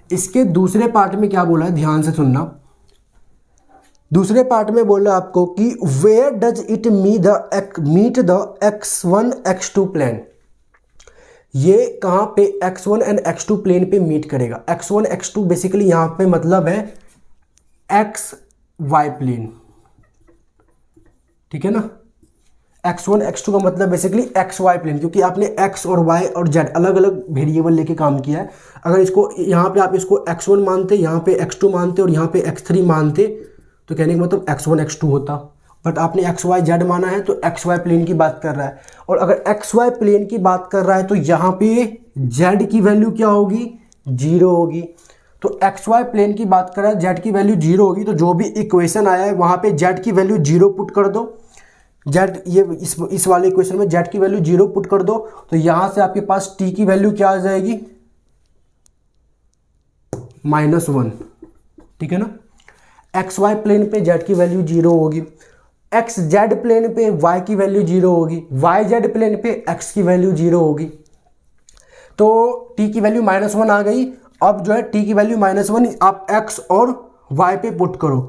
इसके दूसरे पार्ट में क्या बोला है, ध्यान से सुनना। दूसरे पार्ट में बोला आपको कि where does it meet the x1 x2 plane. ये कहाँ पे x1 एंड x2 प्लेन पे मीट करेगा। x1 x2 बेसिकली यहाँ पे मतलब है एक्स वाई प्लेन, ठीक है ना। x1 x2 का मतलब बेसिकली एक्स वाई प्लेन, क्योंकि आपने x और y और z अलग अलग वेरिएबल लेके काम किया है। अगर इसको यहाँ पे आप इसको x1 मानते, यहाँ पे x2 मानते और यहाँ पे x3 मानते, तो कहने का मतलब x1 x2 होता। बट आपने एक्स वाई जेड माना है तो एक्स वाई प्लेन की बात कर रहा है, और अगर एक्स वाई प्लेन की बात कर रहा है तो यहाँ पे जेड की वैल्यू क्या होगी, 0 होगी। तो एक्स वाई प्लेन की बात कर रहा है, जेड की वैल्यू 0 होगी, तो जो भी इक्वेशन आया है वहाँ पे जेड की वैल्यू 0 पुट कर दो। जेड ये इस वाले इक्वेशन में जेड की वैल्यू 0 पुट कर दो, तो यहाँ से आपके पास टी की वैल्यू क्या आ जाएगी, -1, ठीक है ना। एक्स वाई प्लेन पे जेड की वैल्यू 0 होगी, एक्स जेड प्लेन पे वाई की वैल्यू 0 होगी, वाई जेड प्लेन पे एक्स की वैल्यू 0 होगी। तो टी की वैल्यू -1 आ गई। अब जो है टी की वैल्यू -1 आप एक्स और वाई पे पुट करो।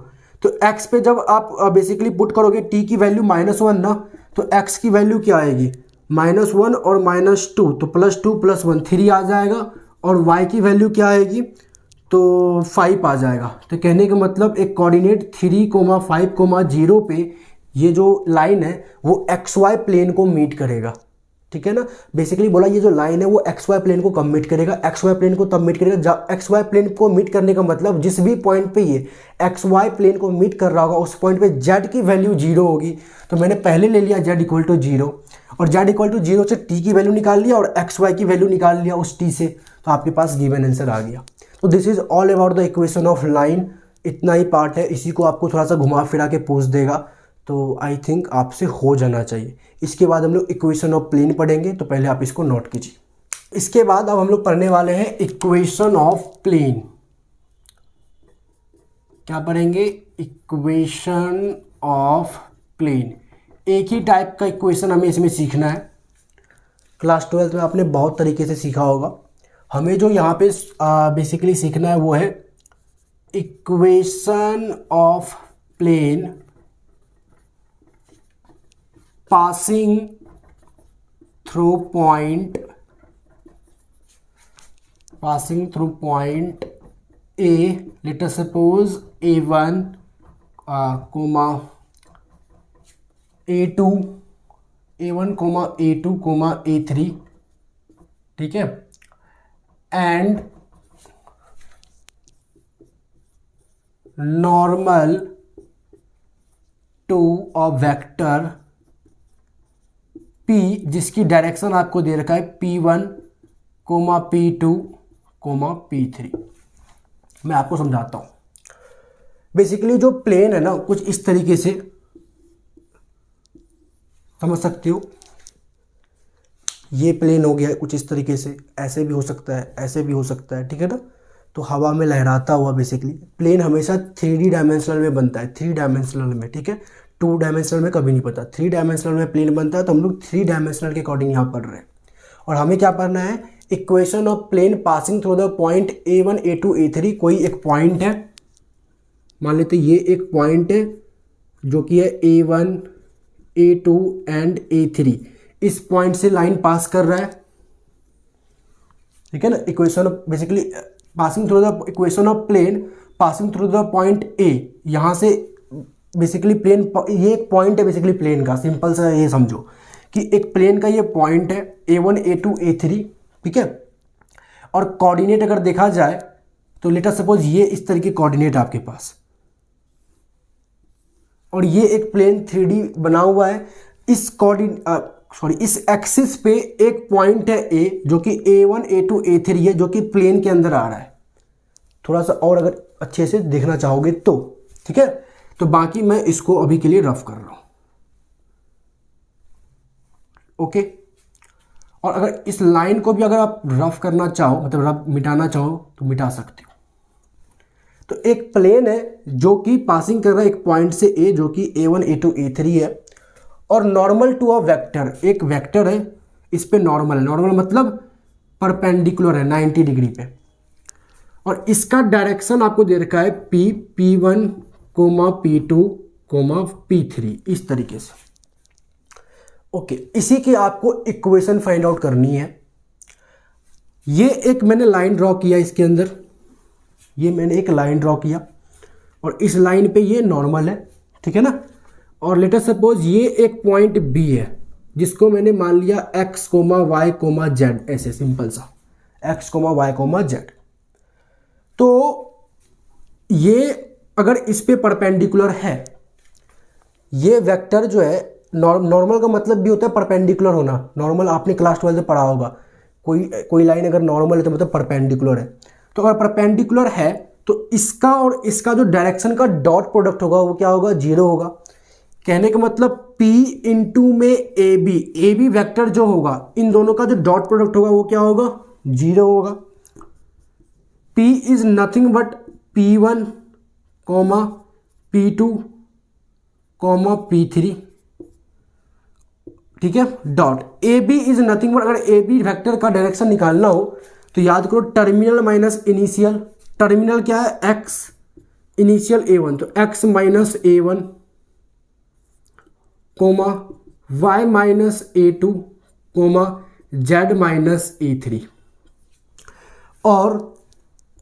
तो एक्स पे जब आप बेसिकली पुट करोगे टी की वैल्यू -1 ना, तो एक्स की वैल्यू क्या आएगी, -1 और -2, तो +2 + 1 3 आ जाएगा, और वाई की वैल्यू क्या आएगी, तो 5 आ जाएगा। तो कहने का मतलब एक कोऑर्डिनेट 3,5,0 पे ये जो लाइन है वो एक्स वाई प्लेन को मीट करेगा, ठीक है ना। बेसिकली बोला ये जो लाइन है वो एक्स वाई प्लेन को कब मीट करेगा, एक्स वाई प्लेन को तब मीट करेगा जब एक्स वाई प्लेन को मीट करने का मतलब जिस भी पॉइंट पे ये एक्स वाई प्लेन को मीट कर रहा होगा उस पॉइंट पे जेड की वैल्यू 0 होगी। तो मैंने पहले ले लिया जेड = 0, और जेड = 0 से टी की वैल्यू निकाल लिया और एक्स वाई की वैल्यू निकाल लिया उस टी से, तो आपके पास गिवन आंसर आ गया। तो this is all about the equation of line. इतना ही पार्ट है, इसी को आपको थोड़ा सा घुमा फिरा के पूछ देगा, तो आई थिंक आपसे हो जाना चाहिए। इसके बाद हम लोग इक्वेशन ऑफ प्लेन पढ़ेंगे, तो पहले आप इसको नोट कीजिए। इसके बाद अब हम लोग पढ़ने वाले हैं इक्वेशन ऑफ प्लेन। क्या पढ़ेंगे, इक्वेशन ऑफ प्लेन। एक ही टाइप का इक्वेशन हमें इसमें सीखना है। क्लास 12 में आपने बहुत तरीके से सीखा होगा। हमें जो यहाँ पे बेसिकली सीखना है वो है equation of plane passing through point A, let us suppose A1, comma A2, A1, A2, A3, ठीक है, and normal to a vector P जिसकी डायरेक्शन आपको दे रखा है P1, P2, P3। मैं आपको समझाता हूँ। बेसिकली जो प्लेन है ना कुछ इस तरीके से समझ सकते हो। ये प्लेन हो गया कुछ इस तरीके से, ऐसे भी हो सकता है, ऐसे भी हो सकता है, ठीक है ना। तो हवा में लहराता हुआ बेसिकली प्लेन हमेशा 3D डायमेंशनल में बनता है, 3 डायमेंशनल में, ठीक है। 2 डायमेंशनल में कभी नहीं पता, 3 डायमेंशनल में प्लेन बनता है। तो हम लोग 3 डायमेंशनल के अकॉर्डिंग यहाँ पढ़ रहे हैं, और हमें क्या पढ़ना है, equation of plane passing through the point A1, A2, A3। कोई एक पॉइंट है, मान लेते ये एक पॉइंट है जो कि है A1, A2 एंड A3। इस पॉइंट से लाइन पास कर रहा है, ठीक है ना। Equation of basically passing through the equation of plane passing through the point A। यहाँ से बेसिकली प्लेन, ये एक पॉइंट है बेसिकली प्लेन का। सिंपल सा ये समझो कि एक प्लेन का ये पॉइंट है A1, A2, A3, ठीक है। और कोऑर्डिनेट अगर देखा जाए तो लेट अस सपोज ये इस तरह के कोऑर्डिनेट आपके पास, और ये एक प्लेन 3D बना हुआ है। इस एक्सिस पे एक पॉइंट है A जो कि A1, A2, A3 है, जो कि प्लेन के अंदर आ रहा है। थोड़ा सा और अगर अच्छे से देखना चाहोगे तो, ठीक है। तो बाकी मैं इसको अभी के लिए रफ कर रहा हूं, ओके। और अगर इस लाइन को भी अगर आप रफ करना चाहो, मतलब रफ मिटाना चाहो, तो मिटा सकते हो। तो एक प्लेन है जो कि पासिंग कर रहा है एक पॉइंट से A जो कि A1, A2, A3 है, और नॉर्मल टू अ वेक्टर, एक वेक्टर है, इस पे नॉर्मल है। नॉर्मल मतलब परपेंडिकुलर है 90 डिग्री पे, और इसका डायरेक्शन आपको दे रखा है P1, P2, P3, इस तरीके से, ओके। इसी की आपको इक्वेशन फाइंड आउट करनी है। ये एक मैंने लाइन ड्रॉ किया इसके अंदर, ये मैंने एक लाइन ड्रॉ किया और इस लाइन पे ये नॉर्मल है, ठीक है ना। और लेट अस सपोज ये एक पॉइंट बी है जिसको मैंने मान लिया x, y, z, ऐसे सिंपल सा x, y, z। तो ये अगर इस पे परपेंडिकुलर है, ये वेक्टर जो है, नॉर्मल का मतलब भी होता है परपेंडिकुलर होना। नॉर्मल आपने क्लास 12 में पढ़ा होगा, कोई लाइन अगर नॉर्मल है तो मतलब परपेंडिकुलर है। तो अगर परपेंडिकुलर है तो इसका और इसका जो डायरेक्शन का डॉट प्रोडक्ट होगा वो क्या होगा, 0 होगा। कहने का मतलब P इंटू में ए बी वेक्टर जो होगा, इन दोनों का जो डॉट प्रोडक्ट होगा वो क्या होगा, 0 होगा। P is nothing but P1, P2, P3, ठीक है, dot. A B is nothing but, अगर ए बी वेक्टर का डायरेक्शन निकालना हो तो याद करो टर्मिनल माइनस इनिशियल। टर्मिनल क्या है, x, इनिशियल a1, तो x minus a1, y minus a2, z minus a3। और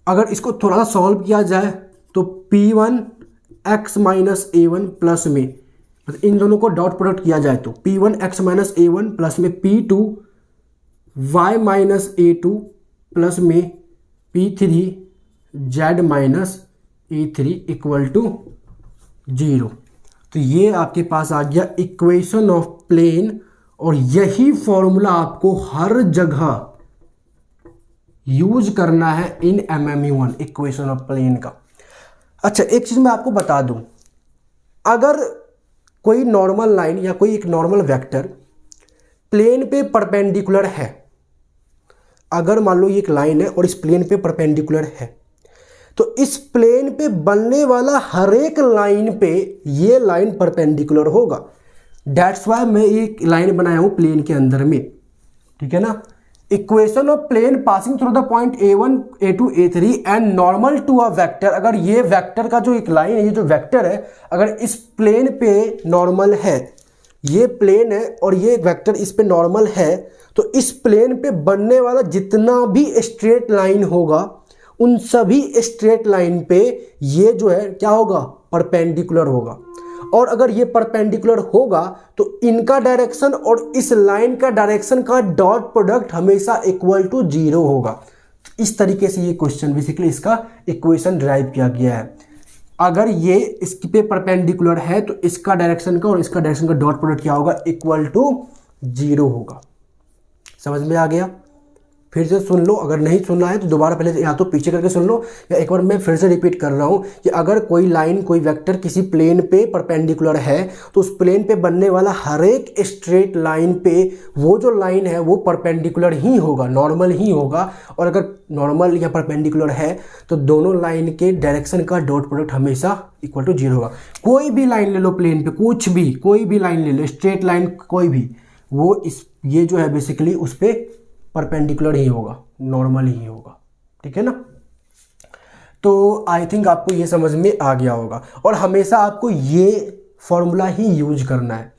अगर इसको थोड़ा सा सॉल्व किया जाए तो P1 x minus a1 plus में, इन दोनों को डॉट प्रोडक्ट किया जाए तो P1 x minus a1 plus में P2 y minus a2 plus में P3 z minus a3 equal to 0। तो ये आपके पास आ गया इक्वेशन ऑफ प्लेन, और यही फॉर्मूला आपको हर जगह यूज करना है इन MME1, इक्वेशन ऑफ प्लेन का। अच्छा, एक चीज मैं आपको बता दूं, अगर कोई नॉर्मल लाइन या कोई एक नॉर्मल वेक्टर प्लेन पे परपेंडिकुलर है, अगर मान लो ये एक लाइन है और इस प्लेन पे परपेंडिकुलर है, तो इस प्लेन पे बनने वाला हर एक लाइन पे ये लाइन परपेंडिकुलर होगा। दैट्स वाई मैं एक लाइन बनाया हूं प्लेन के अंदर में, ठीक है ना। Equation of plane passing through the point a1, a2, a3 and normal to a vector. अगर ये वेक्टर का जो एक लाइन है, ये जो वेक्टर है, अगर इस प्लेन पे नॉर्मल है, ये प्लेन है और ये वेक्टर इस पे नॉर्मल है, तो इस प्लेन पे बनने वाला जितना भी स्ट्रेट लाइन होगा, उन सभी स्ट्रेट लाइन पे ये जो है क्या होगा, परपेंडिकुलर होगा। और अगर ये परपेंडिकुलर होगा तो इनका डायरेक्शन और इस लाइन का डायरेक्शन का डॉट प्रोडक्ट हमेशा इक्वल टू 0 होगा। इस तरीके से ये क्वेश्चन बेसिकली इसका इक्वेशन ड्राइव किया गया है। अगर ये इसके पे परपेंडिकुलर है तो इसका डायरेक्शन का और इसका डायरेक्शन का डॉट प्रोडक्ट क्या होगा, इक्वल टू 0 होगा। समझ में आ गया? फिर से सुन लो, अगर नहीं सुनना है तो दोबारा पहले से या तो पीछे करके सुन लो, या एक बार मैं फिर से रिपीट कर रहा हूँ कि अगर कोई लाइन, कोई वेक्टर किसी प्लेन पे परपेंडिकुलर है तो उस प्लेन पे बनने वाला हर एक स्ट्रेट लाइन पे वो जो लाइन है वो परपेंडिकुलर ही होगा, नॉर्मल ही होगा। और अगर नॉर्मल या परपेंडिकुलर है तो दोनों लाइन के डायरेक्शन का डॉट प्रोडक्ट हमेशा इक्वल टू 0 होगा। कोई भी लाइन ले लो प्लेन पे, कुछ भी, कोई भी लाइन ले लो, स्ट्रेट लाइन कोई भी, वो ये जो है बेसिकली उस पर परपेंडिकुलर ही होगा, नॉर्मल ही होगा, ठीक है ना। तो आई थिंक आपको ये समझ में आ गया होगा। और हमेशा आपको ये फॉर्मूला ही यूज करना है।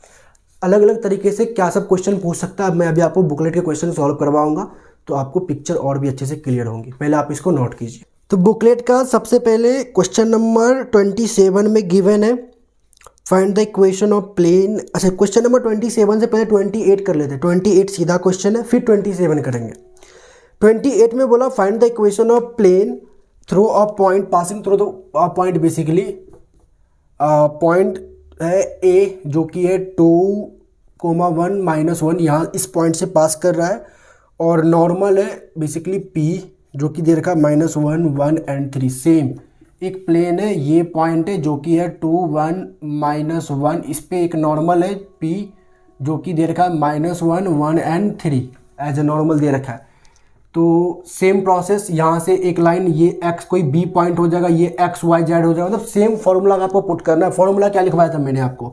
अलग अलग तरीके से क्या सब क्वेश्चन पूछ सकता है, मैं अभी आपको बुकलेट के क्वेश्चन सॉल्व करवाऊंगा तो आपको पिक्चर और भी अच्छे से क्लियर होंगी। पहले आप इसको नोट कीजिए। तो बुकलेट का सबसे पहले क्वेश्चन नंबर 27 में गिवन है, find the equation of plane. अच्छा, क्वेश्चन नंबर 27 से पहले 28 कर लेते हैं। 28 सीधा क्वेश्चन है, फिर 27 करेंगे। 28 में बोला find the equation of plane through a point passing through the point, basically point है ए जो कि है 2,1 -1, यहाँ इस पॉइंट से पास कर रहा है, और नॉर्मल है बेसिकली पी जो कि दे रखा है -1, 1 एंड 3। सेम एक प्लेन है, ये पॉइंट है जो कि है 2, 1, -1, इस पे एक नॉर्मल है P जो कि दे रखा है -1, 1 एंड 3 एज ए नॉर्मल दे रखा है। तो सेम प्रोसेस, यहाँ से एक लाइन, ये x कोई B पॉइंट हो जाएगा, ये x y z हो जाएगा, मतलब सेम फॉर्मूला का आपको पुट करना है। फॉर्मूला क्या लिखवाया था मैंने आपको,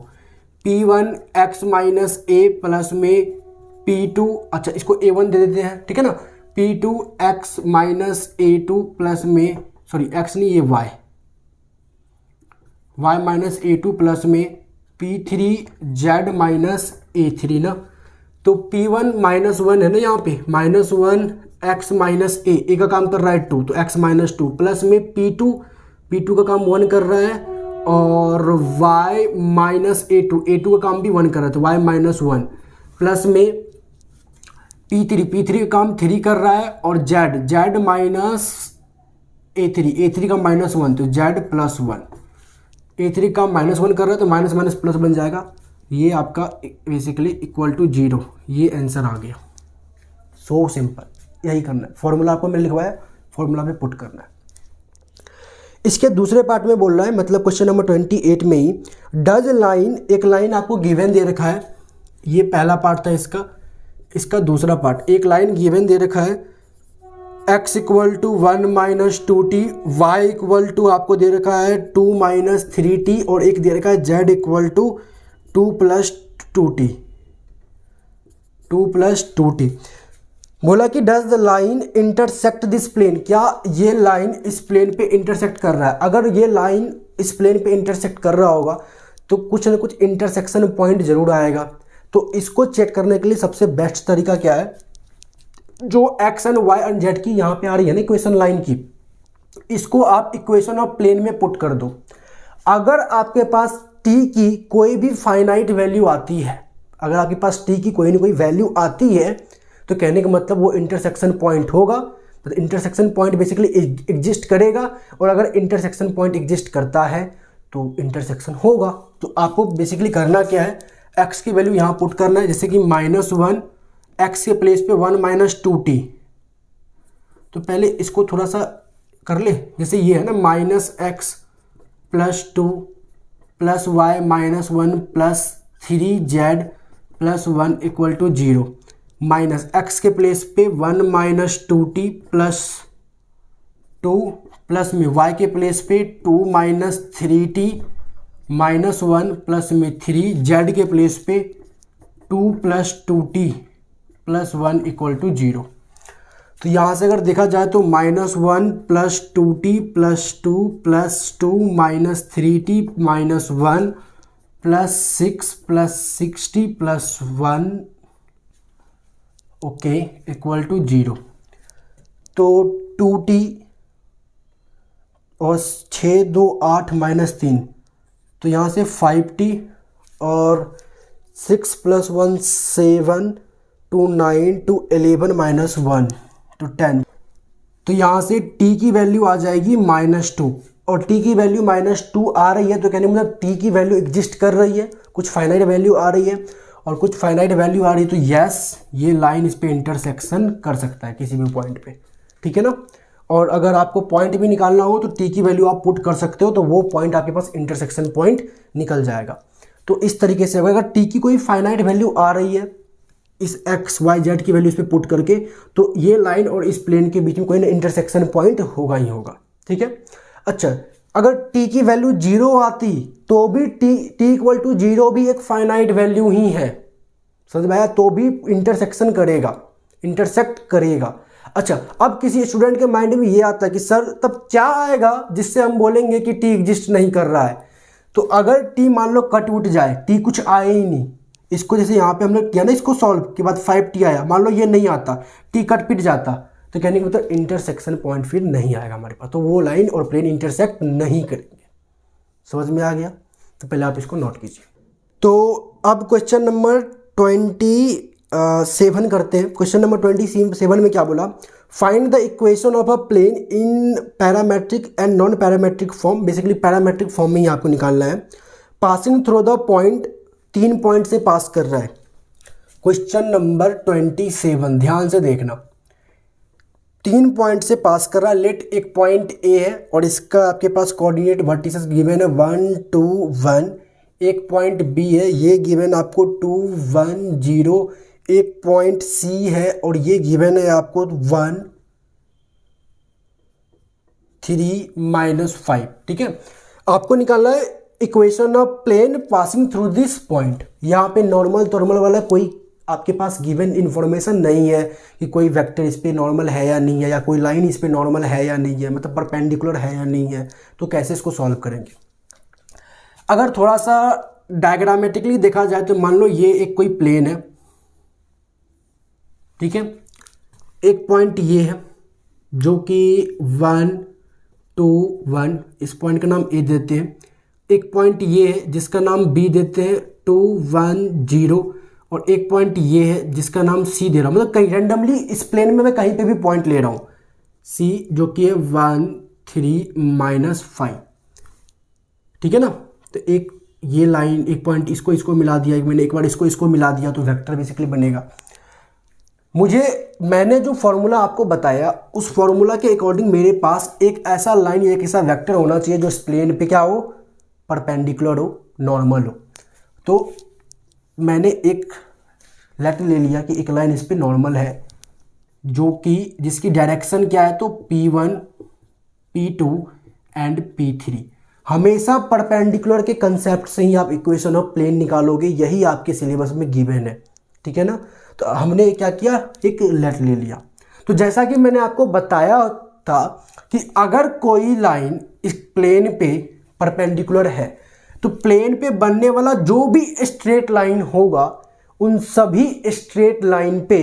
P1 x minus a plus में P2, अच्छा इसको a1 दे देते हैं, ठीक है ना, P2 x minus a2 plus में, सॉरी x नहीं ये y माइनस a2 प्लस में P3 z माइनस a3 ना। तो P1 -1 है ना यहाँ पे, -1 x माइनस ए का काम कर रहा है 2, तो x माइनस 2 प्लस में P2 का काम 1 कर रहा है, और y माइनस A2 का काम भी 1 कर रहा है, तो y माइनस 1 प्लस में P3 का काम 3 कर रहा है, और z माइनस A3 का -1, तो z प्लस 1, A3 का -1 कर रहा है तो माइनस माइनस प्लस बन जाएगा, ये आपका बेसिकली इक्वल टू 0, ये आंसर आ गया। सो सिंपल, यही करना है, फॉर्मूला आपको मैंने लिखवाया, फॉर्मूला पे पुट करना है। इसके दूसरे पार्ट में बोल रहा है, मतलब क्वेश्चन नंबर 28 में ही, डज लाइन, एक लाइन आपको गिवन दे रखा है, ये पहला पार्ट था इसका दूसरा पार्ट, एक लाइन गिवन दे रखा है, x equal to 1 minus 2t, y equal to आपको दे रखा है 2 माइनस 3t, और एक दे रखा है z equal to 2 plus 2t। बोला कि does the line intersect this plane, क्या ये लाइन इस प्लेन पे इंटरसेक्ट कर रहा है। अगर ये लाइन इस प्लेन पे इंटरसेक्ट कर रहा होगा तो कुछ ना कुछ इंटरसेक्शन पॉइंट जरूर आएगा। तो इसको चेक करने के लिए सबसे बेस्ट तरीका क्या है, जो X and Y and Z की यहाँ पे आ रही है ना इक्वेशन लाइन की, इसको आप इक्वेशन ऑफ प्लेन में पुट कर दो। अगर आपके पास टी की कोई भी फाइनाइट वैल्यू आती है, अगर आपके पास टी की कोई ना कोई वैल्यू आती है, तो कहने का मतलब वो इंटरसेक्शन पॉइंट होगा। तो इंटरसेक्शन पॉइंट बेसिकली एग्जिस्ट करेगा, और अगर इंटरसेक्शन पॉइंट एग्जिस्ट करता है तो इंटरसेक्शन होगा। तो आपको बेसिकली करना क्या है, एक्स की वैल्यू यहाँ पुट करना है, जैसे कि -1, एक्स के प्लेस पे 1 माइनस 2t। तो पहले इसको थोड़ा सा कर ले, जैसे ये है ना -x plus 2 plus y minus 1 plus 3z plus 1 equal to 0, minus X के प्लेस पे 1 माइनस 2t प्लस 2 प्लस में y के प्लेस पे 2 माइनस 3t माइनस 1 प्लस में 3, z के प्लेस पे 2 plus 2t plus 1 equal to 0। तो यहाँ से अगर देखा जाए तो -1 plus 2t plus 2 plus 2 minus 3t minus 1 plus 6 plus 6t plus 1 okay equal to 0। तो 2t और 6 2 8 माइनस 3, तो यहाँ से 5t और 6 प्लस 1 7 2 9 2 11 माइनस 1 तो 10। तो यहाँ से t की वैल्यू आ जाएगी -2, और t की वैल्यू -2 आ रही है, तो कहने मतलब t की वैल्यू एग्जिस्ट कर रही है, कुछ फाइनाइट वैल्यू आ रही है और कुछ फाइनाइट वैल्यू आ रही है, तो यस ये लाइन इस पे इंटरसेक्शन कर सकता है किसी भी पॉइंट पे, ठीक है ना। और अगर आपको पॉइंट भी निकालना हो तो t की वैल्यू आप पुट कर सकते हो, तो वो पॉइंट आपके पास इंटरसेक्शन पॉइंट निकल जाएगा। तो इस तरीके से अगर t की कोई फाइनाइट वैल्यू आ रही है इस x y z की वैल्यू इस पे पुट करके, तो ये लाइन और इस प्लेन के बीच में कोई ना इंटरसेक्शन पॉइंट होगा ही होगा, ठीक है। अच्छा, अगर t की वैल्यू 0 आती तो भी t इक्वल टू 0 भी एक फाइनाइट वैल्यू ही है, समझ में आया, तो भी इंटरसेक्शन करेगा, इंटरसेक्ट करेगा। अच्छा, अब किसी स्टूडेंट के माइंड में ये आता है कि सर तब क्या आएगा जिससे हम बोलेंगे कि t एग्जिस्ट नहीं कर रहा है। तो अगर t मान लो कट उठ जाए, t कुछ आए ही नहीं, इसको जैसे यहाँ पे हमने किया ना, इसको सॉल्व के बाद 5t आया, मान लो ये नहीं आता, t कट पिट जाता, तो कहने का मतलब इंटरसेक्शन पॉइंट फिर नहीं आएगा हमारे पास, तो वो लाइन और प्लेन इंटरसेक्ट नहीं करेंगे। समझ में आ गया? तो पहले आप इसको नोट कीजिए। तो अब क्वेश्चन नंबर 27 करते हैं। क्वेश्चन नंबर 27 में क्या बोला, find the equation of a plane in parametric and non parametric form. Basically parametric form में ही आपको निकालना है। Passing through the point, 3 point से पास कर रहा है। क्वेश्चन नंबर 27 ध्यान से देखना, 3 पॉइंट से पास कर रहा है। लेट एक पॉइंट ए है और इसका आपके पास कोऑर्डिनेट वर्टिसेस गिवन है 1 2 1। एक पॉइंट बी है, ये गिवन आपको 2 1 0। एक पॉइंट सी है और ये गिवन है आपको 1 3 -5। ठीक है, आपको निकालना है equation of plane passing through this point. यहाँ पे नॉर्मल वाला कोई आपके पास गिवन इन्फॉर्मेशन नहीं है कि कोई वेक्टर इस पे नॉर्मल है या नहीं है, या कोई लाइन इस पे नॉर्मल है या नहीं है, मतलब परपेंडिकुलर है या नहीं है, तो कैसे इसको सॉल्व करेंगे। अगर थोड़ा सा डायग्रामेटिकली देखा जाए तो मान लो ये एक कोई प्लेन है, ठीक है। एक पॉइंट ये है जो कि 1 2 1, इस पॉइंट का नाम ए देते हैं। एक पॉइंट ये है जिसका नाम बी देते हैं 2 1 0, और एक पॉइंट ये है जिसका नाम सी दे रहा हूँ, मतलब कहीं रैंडमली इस प्लेन में मैं कहीं पे भी पॉइंट ले रहा हूँ, सी जो कि है 1 3 -5, ठीक है ना। तो एक ये लाइन, एक पॉइंट इसको मिला दिया, मैंने एक बार इसको मिला दिया तो वेक्टर बेसिकली बनेगा। मैंने जो फॉर्मूला आपको बताया उस फॉर्मूला के अकॉर्डिंग मेरे पास एक ऐसा लाइन या एक ऐसा वेक्टर होना चाहिए जो इस प्लेन पे क्या हो, परपेंडिकुलर हो, नॉर्मल हो। तो मैंने एक लेटर ले लिया कि एक लाइन इस पे नॉर्मल है जो कि जिसकी डायरेक्शन क्या है, तो P1 P2 एंड P3। हमेशा परपेंडिकुलर के कंसेप्ट से ही आप इक्वेशन ऑफ प्लेन निकालोगे, यही आपके सिलेबस में गिवन है, ठीक है ना। तो हमने क्या किया, एक लेटर ले लिया। तो जैसा कि मैंने आपको बताया था कि अगर कोई लाइन इस प्लेन पे परपेंडिकुलर है तो प्लेन पे बनने वाला जो भी स्ट्रेट लाइन होगा उन सभी स्ट्रेट लाइन पे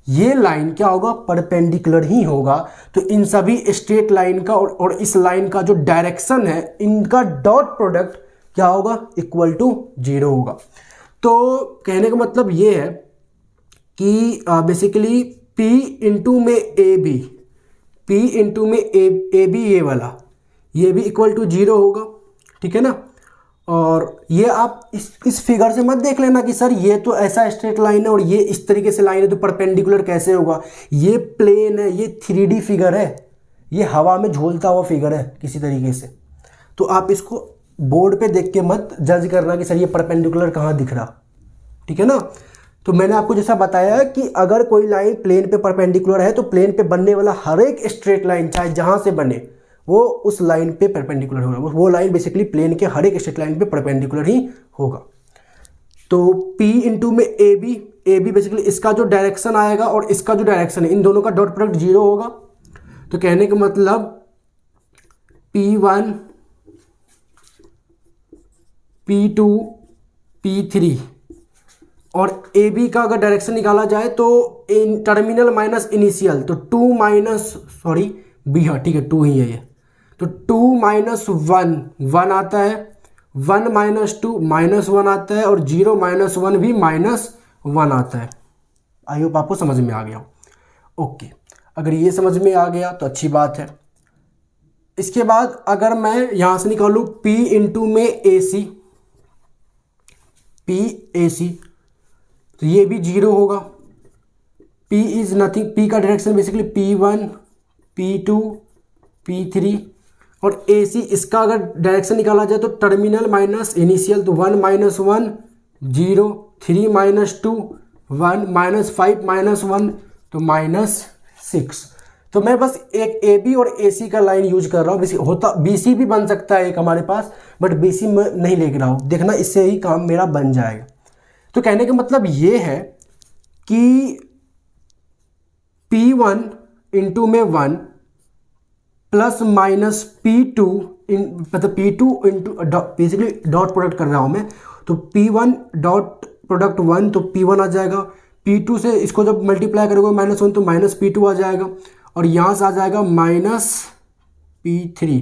ये लाइन क्या होगा, परपेंडिकुलर ही होगा। तो इन सभी स्ट्रेट लाइन का और इस लाइन का जो डायरेक्शन है, इनका डॉट प्रोडक्ट क्या होगा, इक्वल टू 0 होगा। तो कहने का मतलब ये है कि बेसिकली P इंटू में ए बी, P इंटू में ए बी, ये वाला ये भी इक्वल टू 0 होगा, ठीक है ना। और ये आप इस फिगर से मत देख लेना कि सर ये तो ऐसा स्ट्रेट लाइन है और ये इस तरीके से लाइन है तो परपेंडिकुलर कैसे होगा। ये प्लेन है, ये 3D फिगर है, ये हवा में झूलता हुआ फिगर है किसी तरीके से। तो आप इसको बोर्ड पे देख के मत जज करना कि सर ये परपेंडिकुलर कहाँ दिख रहा, ठीक है ना। तो मैंने आपको जैसा बताया कि अगर कोई लाइन प्लेन पे परपेंडिकुलर है तो प्लेन पे बनने वाला हर एक स्ट्रेट लाइन चाहे जहाँ से बने वो उस लाइन पे परपेंडिकुलर होगा। वो लाइन बेसिकली प्लेन के हर एक स्ट्रेट लाइन पे परपेंडिकुलर ही होगा। तो P इंटू में ए बी बेसिकली इसका जो डायरेक्शन आएगा और इसका जो डायरेक्शन है, इन दोनों का डॉट प्रोडक्ट 0 होगा। तो कहने का मतलब P1 P2 P3 और ए बी का अगर डायरेक्शन निकाला जाए तो इन टर्मिनल माइनस इनिशियल, तो 2 माइनस सॉरी बी, हाँ ठीक है 2 ही है ये, तो 2 माइनस 1 आता है, 1 माइनस 2 -1 आता है, और 0 माइनस 1 भी -1 आता है। आई होप आपको समझ में आ गया। ओके, अगर ये समझ में आ गया तो अच्छी बात है। इसके बाद अगर मैं यहाँ से निकालूँ P इंटू में ए सी, P ए सी, तो ये भी 0 होगा। P इज नथिंग, P का direction basically P1 P2 P3, और ए सी इसका अगर डायरेक्शन निकाला जाए तो टर्मिनल माइनस इनिशियल, तो 1 माइनस 1 0, 3 माइनस 2 1, -5 -1 तो -6। तो मैं बस एक ए बी और ए सी का लाइन यूज कर रहा हूँ। होता बी सी भी बन सकता है एक हमारे पास, बट बी सी में नहीं लेके रहा हूँ, देखना इससे ही काम मेरा बन जाएगा। तो कहने का मतलब ये है कि P1 इंटू में 1 प्लस माइनस P2 मतलब P2 into basically dot product कर रहा हूँ मैं, तो P1 डॉट प्रोडक्ट 1 तो P1 आ जाएगा, P2 से इसको जब मल्टीप्लाई करोगे -1 तो माइनस P2 आ जाएगा, और यहाँ से आ जाएगा माइनस P3,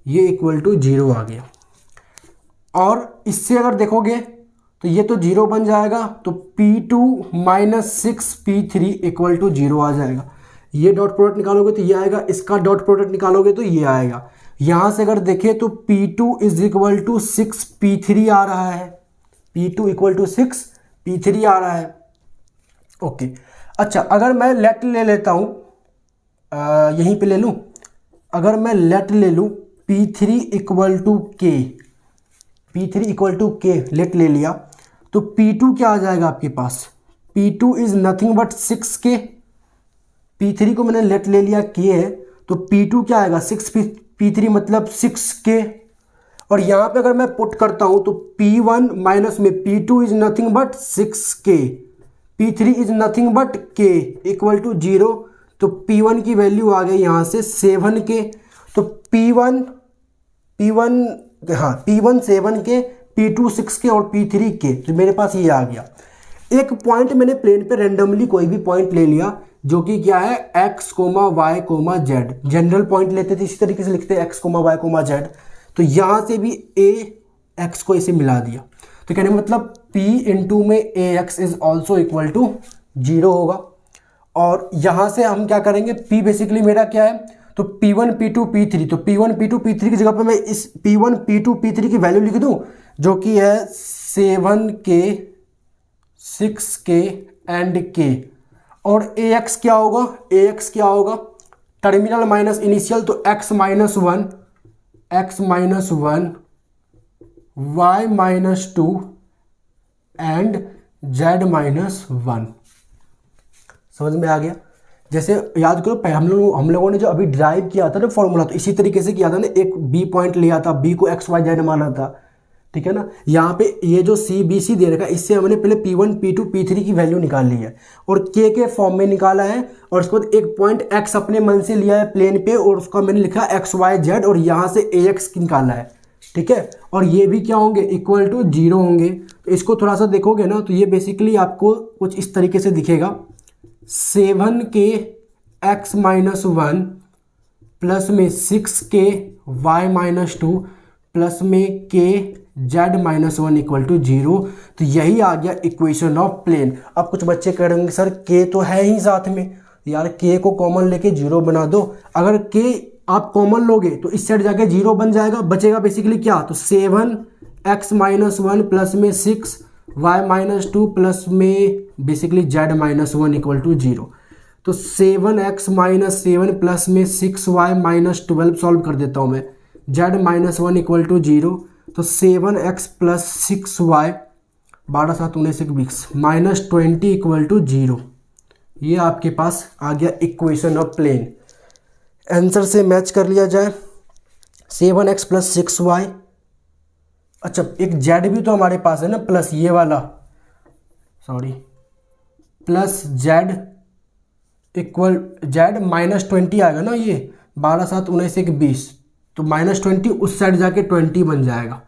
ये इक्वल टू 0 आ गया। और इससे अगर देखोगे तो ये तो 0 बन जाएगा, तो P2 minus 6 P3 equal to 0 आ जाएगा। ये डॉट प्रोडक्ट निकालोगे तो ये आएगा, इसका डॉट प्रोडक्ट निकालोगे तो ये आएगा। यहाँ से अगर देखें तो P2 is equal to 6 P3 आ रहा है, P2 इक्वल टू 6 P3 आ रहा है। ओके, अच्छा अगर मैं लेट ले लेता हूँ, यहीं पे ले लूँ, अगर मैं लेट ले लूँ P3 equal to K, P3 equal to K let ले लिया, तो P2 क्या आ जाएगा आपके पास, P2 is nothing but 6K। P3 को मैंने लेट ले लिया K है, तो P2 क्या आएगा 6 P3 मतलब 6K। और यहाँ पे अगर मैं पुट करता हूँ तो P1 माइनस में P2 is nothing but 6K, P3 is nothing but K equal to 0, तो P1 की वैल्यू आ गई यहाँ से 7K। तो P1 7K, P2 6K और P3 K, तो मेरे पास ये आ गया। एक पॉइंट मैंने प्लेन पे रेंडमली कोई भी पॉइंट ले लिया जो कि क्या है x, y, z, general point लेते थे, इसी तरीके से लिखते हैं x, y, z। तो यहाँ से भी a x को इसे मिला दिया, तो कहने का मतलब p इंटू में ax is also equal to 0 होगा। और यहाँ से हम क्या करेंगे, p बेसिकली मेरा क्या है, तो p1 p2 p3, तो p1 p2 p3 की जगह पर मैं इस p1 p2 p3 की वैल्यू लिख दूँ जो कि है 7k 6k एंड k। और ax क्या होगा, ax क्या होगा, टर्मिनल माइनस इनिशियल, तो x minus 1 y minus 2 and z minus 1। समझ में आ गया। जैसे याद करो हम लोगों ने जो अभी ड्राइव किया था ना फॉर्मूला, तो इसी तरीके से किया था ना, एक b पॉइंट लिया था, b को x y z माना था, ठीक है ना। यहाँ पे ये जो c b c दे रखा है, इससे हमने पहले p1 p2 p3 की वैल्यू निकाल ली है और k के फॉर्म में निकाला है, और उसके बाद एक पॉइंट x अपने मन से लिया है प्लेन पे और उसका मैंने लिखा x y z और यहाँ से ax निकाला है, ठीक है। और ये भी क्या होंगे, इक्वल टू 0 होंगे। तो इसको थोड़ा सा देखोगे ना, तो ये बेसिकली आपको कुछ इस तरीके से दिखेगा, 7k x माइनस 1 प्लस में 6k y माइनस 2 प्लस में k z minus 1 equal to 0। तो यही आ गया इक्वेशन ऑफ प्लेन। अब कुछ बच्चे कह रहे सर k तो है ही साथ में, यार k को कॉमन लेके 0 बना दो। अगर k आप कॉमन लोगे तो इस साइड जाके 0 बन जाएगा, बचेगा बेसिकली क्या, तो 7x माइनस 1 प्लस में 6 y माइनस 2 प्लस में basically z minus 1 equal to 0। तो 7x माइनस 7 प्लस में 6y माइनस 12 सॉल्व कर देता हूँ मैं, z माइनस 1 इक्वल टू 0। तो 7x plus 6y 12 7 19 20 minus 20 equal to 0। ये आपके पास आ गया इक्वेशन ऑफ प्लेन। आंसर से मैच कर लिया जाए, 7x प्लस 6y, अच्छा एक z भी तो हमारे पास है ना, प्लस ये वाला, sorry, plus z equal z minus 20 आएगा ना, ये 12 7 19 20, तो माइनस 20 उस साइड जाके 20 बन जाएगा।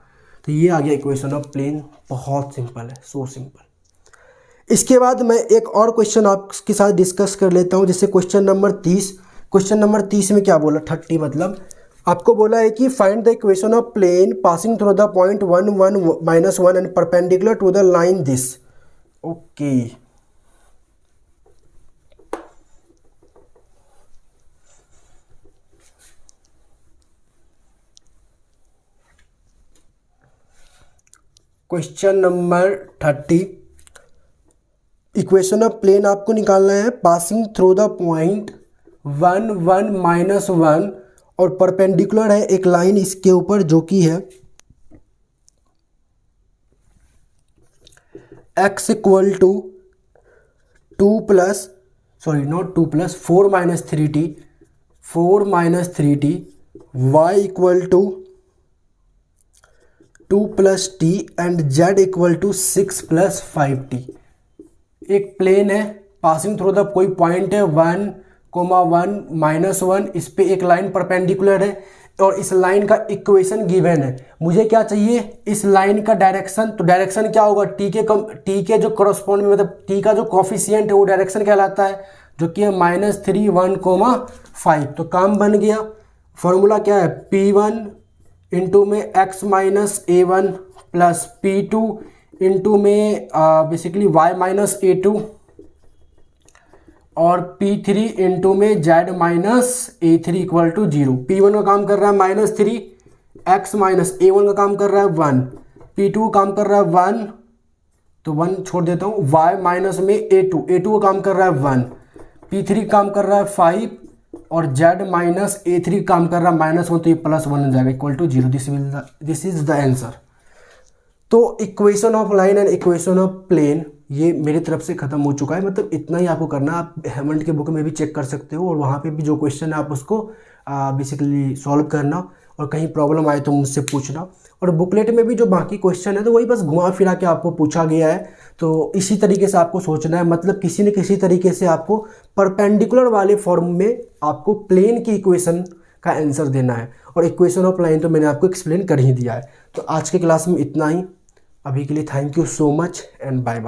तो ये आ गया इक्वेशन ऑफ प्लेन। बहुत सिंपल है, सो सिंपल। इसके बाद मैं एक और क्वेश्चन आपके साथ डिस्कस कर लेता हूँ, जैसे क्वेश्चन नंबर 30। क्वेश्चन नंबर 30 में क्या बोला, 30 मतलब आपको बोला है कि find the equation of plane passing through the point 1 1 minus 1 and perpendicular to the line this. Okay, question number 30, equation of plane आपको निकालना है passing through the point 1 1 minus 1 और परपेंडिकुलर है एक लाइन इसके ऊपर जो कि है x equal to 2 plus, sorry not 2 plus, 4 minus 3t, 4 minus 3t, y equal to 2 plus t and z equal to 6 plus 5t। एक प्लेन है, पासिंग थ्रू द कोई पॉइंट है 1 1 माइनस 1, इस पे एक लाइन परपेंडिकुलर है और इस लाइन का इक्वेशन गिवन है। मुझे क्या चाहिए, इस लाइन का डायरेक्शन। तो डायरेक्शन क्या होगा, t के जो करस्पॉन्ड में, मतलब t का जो कॉफिशिएंट है वो डायरेक्शन कहलाता है, जो कि है -3 1 5। तो काम बन गया। फॉर्मूला क्या है, p1 इंटू में x minus a1 plus p2 into में बेसिकली y माइनस a2 और P3 इंटू में z minus a3 equal to 0। P1 का काम कर रहा है -3, x माइनस a1 का काम कर रहा है 1, P2 का काम कर रहा है 1, तो 1 छोड़ देता हूँ, y माइनस में a2 का काम कर रहा है 1, P3 का काम कर रहा है 5 और z माइनस a3 काम कर रहा है -1, तो ये +1 हो जाएगा equal to 0। This is the answer. तो equation of line and equation of plane ये मेरी तरफ से ख़त्म हो चुका है। मतलब इतना ही आपको करना है। आप हेमंड के बुक में भी चेक कर सकते हो और वहाँ पे भी जो क्वेश्चन है आप उसको बेसिकली सॉल्व करना, और कहीं प्रॉब्लम आए तो मुझसे पूछना। और बुकलेट में भी जो बाकी क्वेश्चन है तो वही बस घुमा फिरा के आपको पूछा गया है। तो इसी तरीके से आपको सोचना है, मतलब किसी न किसी तरीके से आपको परपेंडिकुलर वाले फॉर्म में आपको प्लेन की इक्वेशन का आंसर देना है। और इक्वेशन ऑफ लाइन तो मैंने आपको एक्सप्लेन कर ही दिया है। तो आज के क्लास में इतना ही। अभी के लिए thank you so much and bye bye.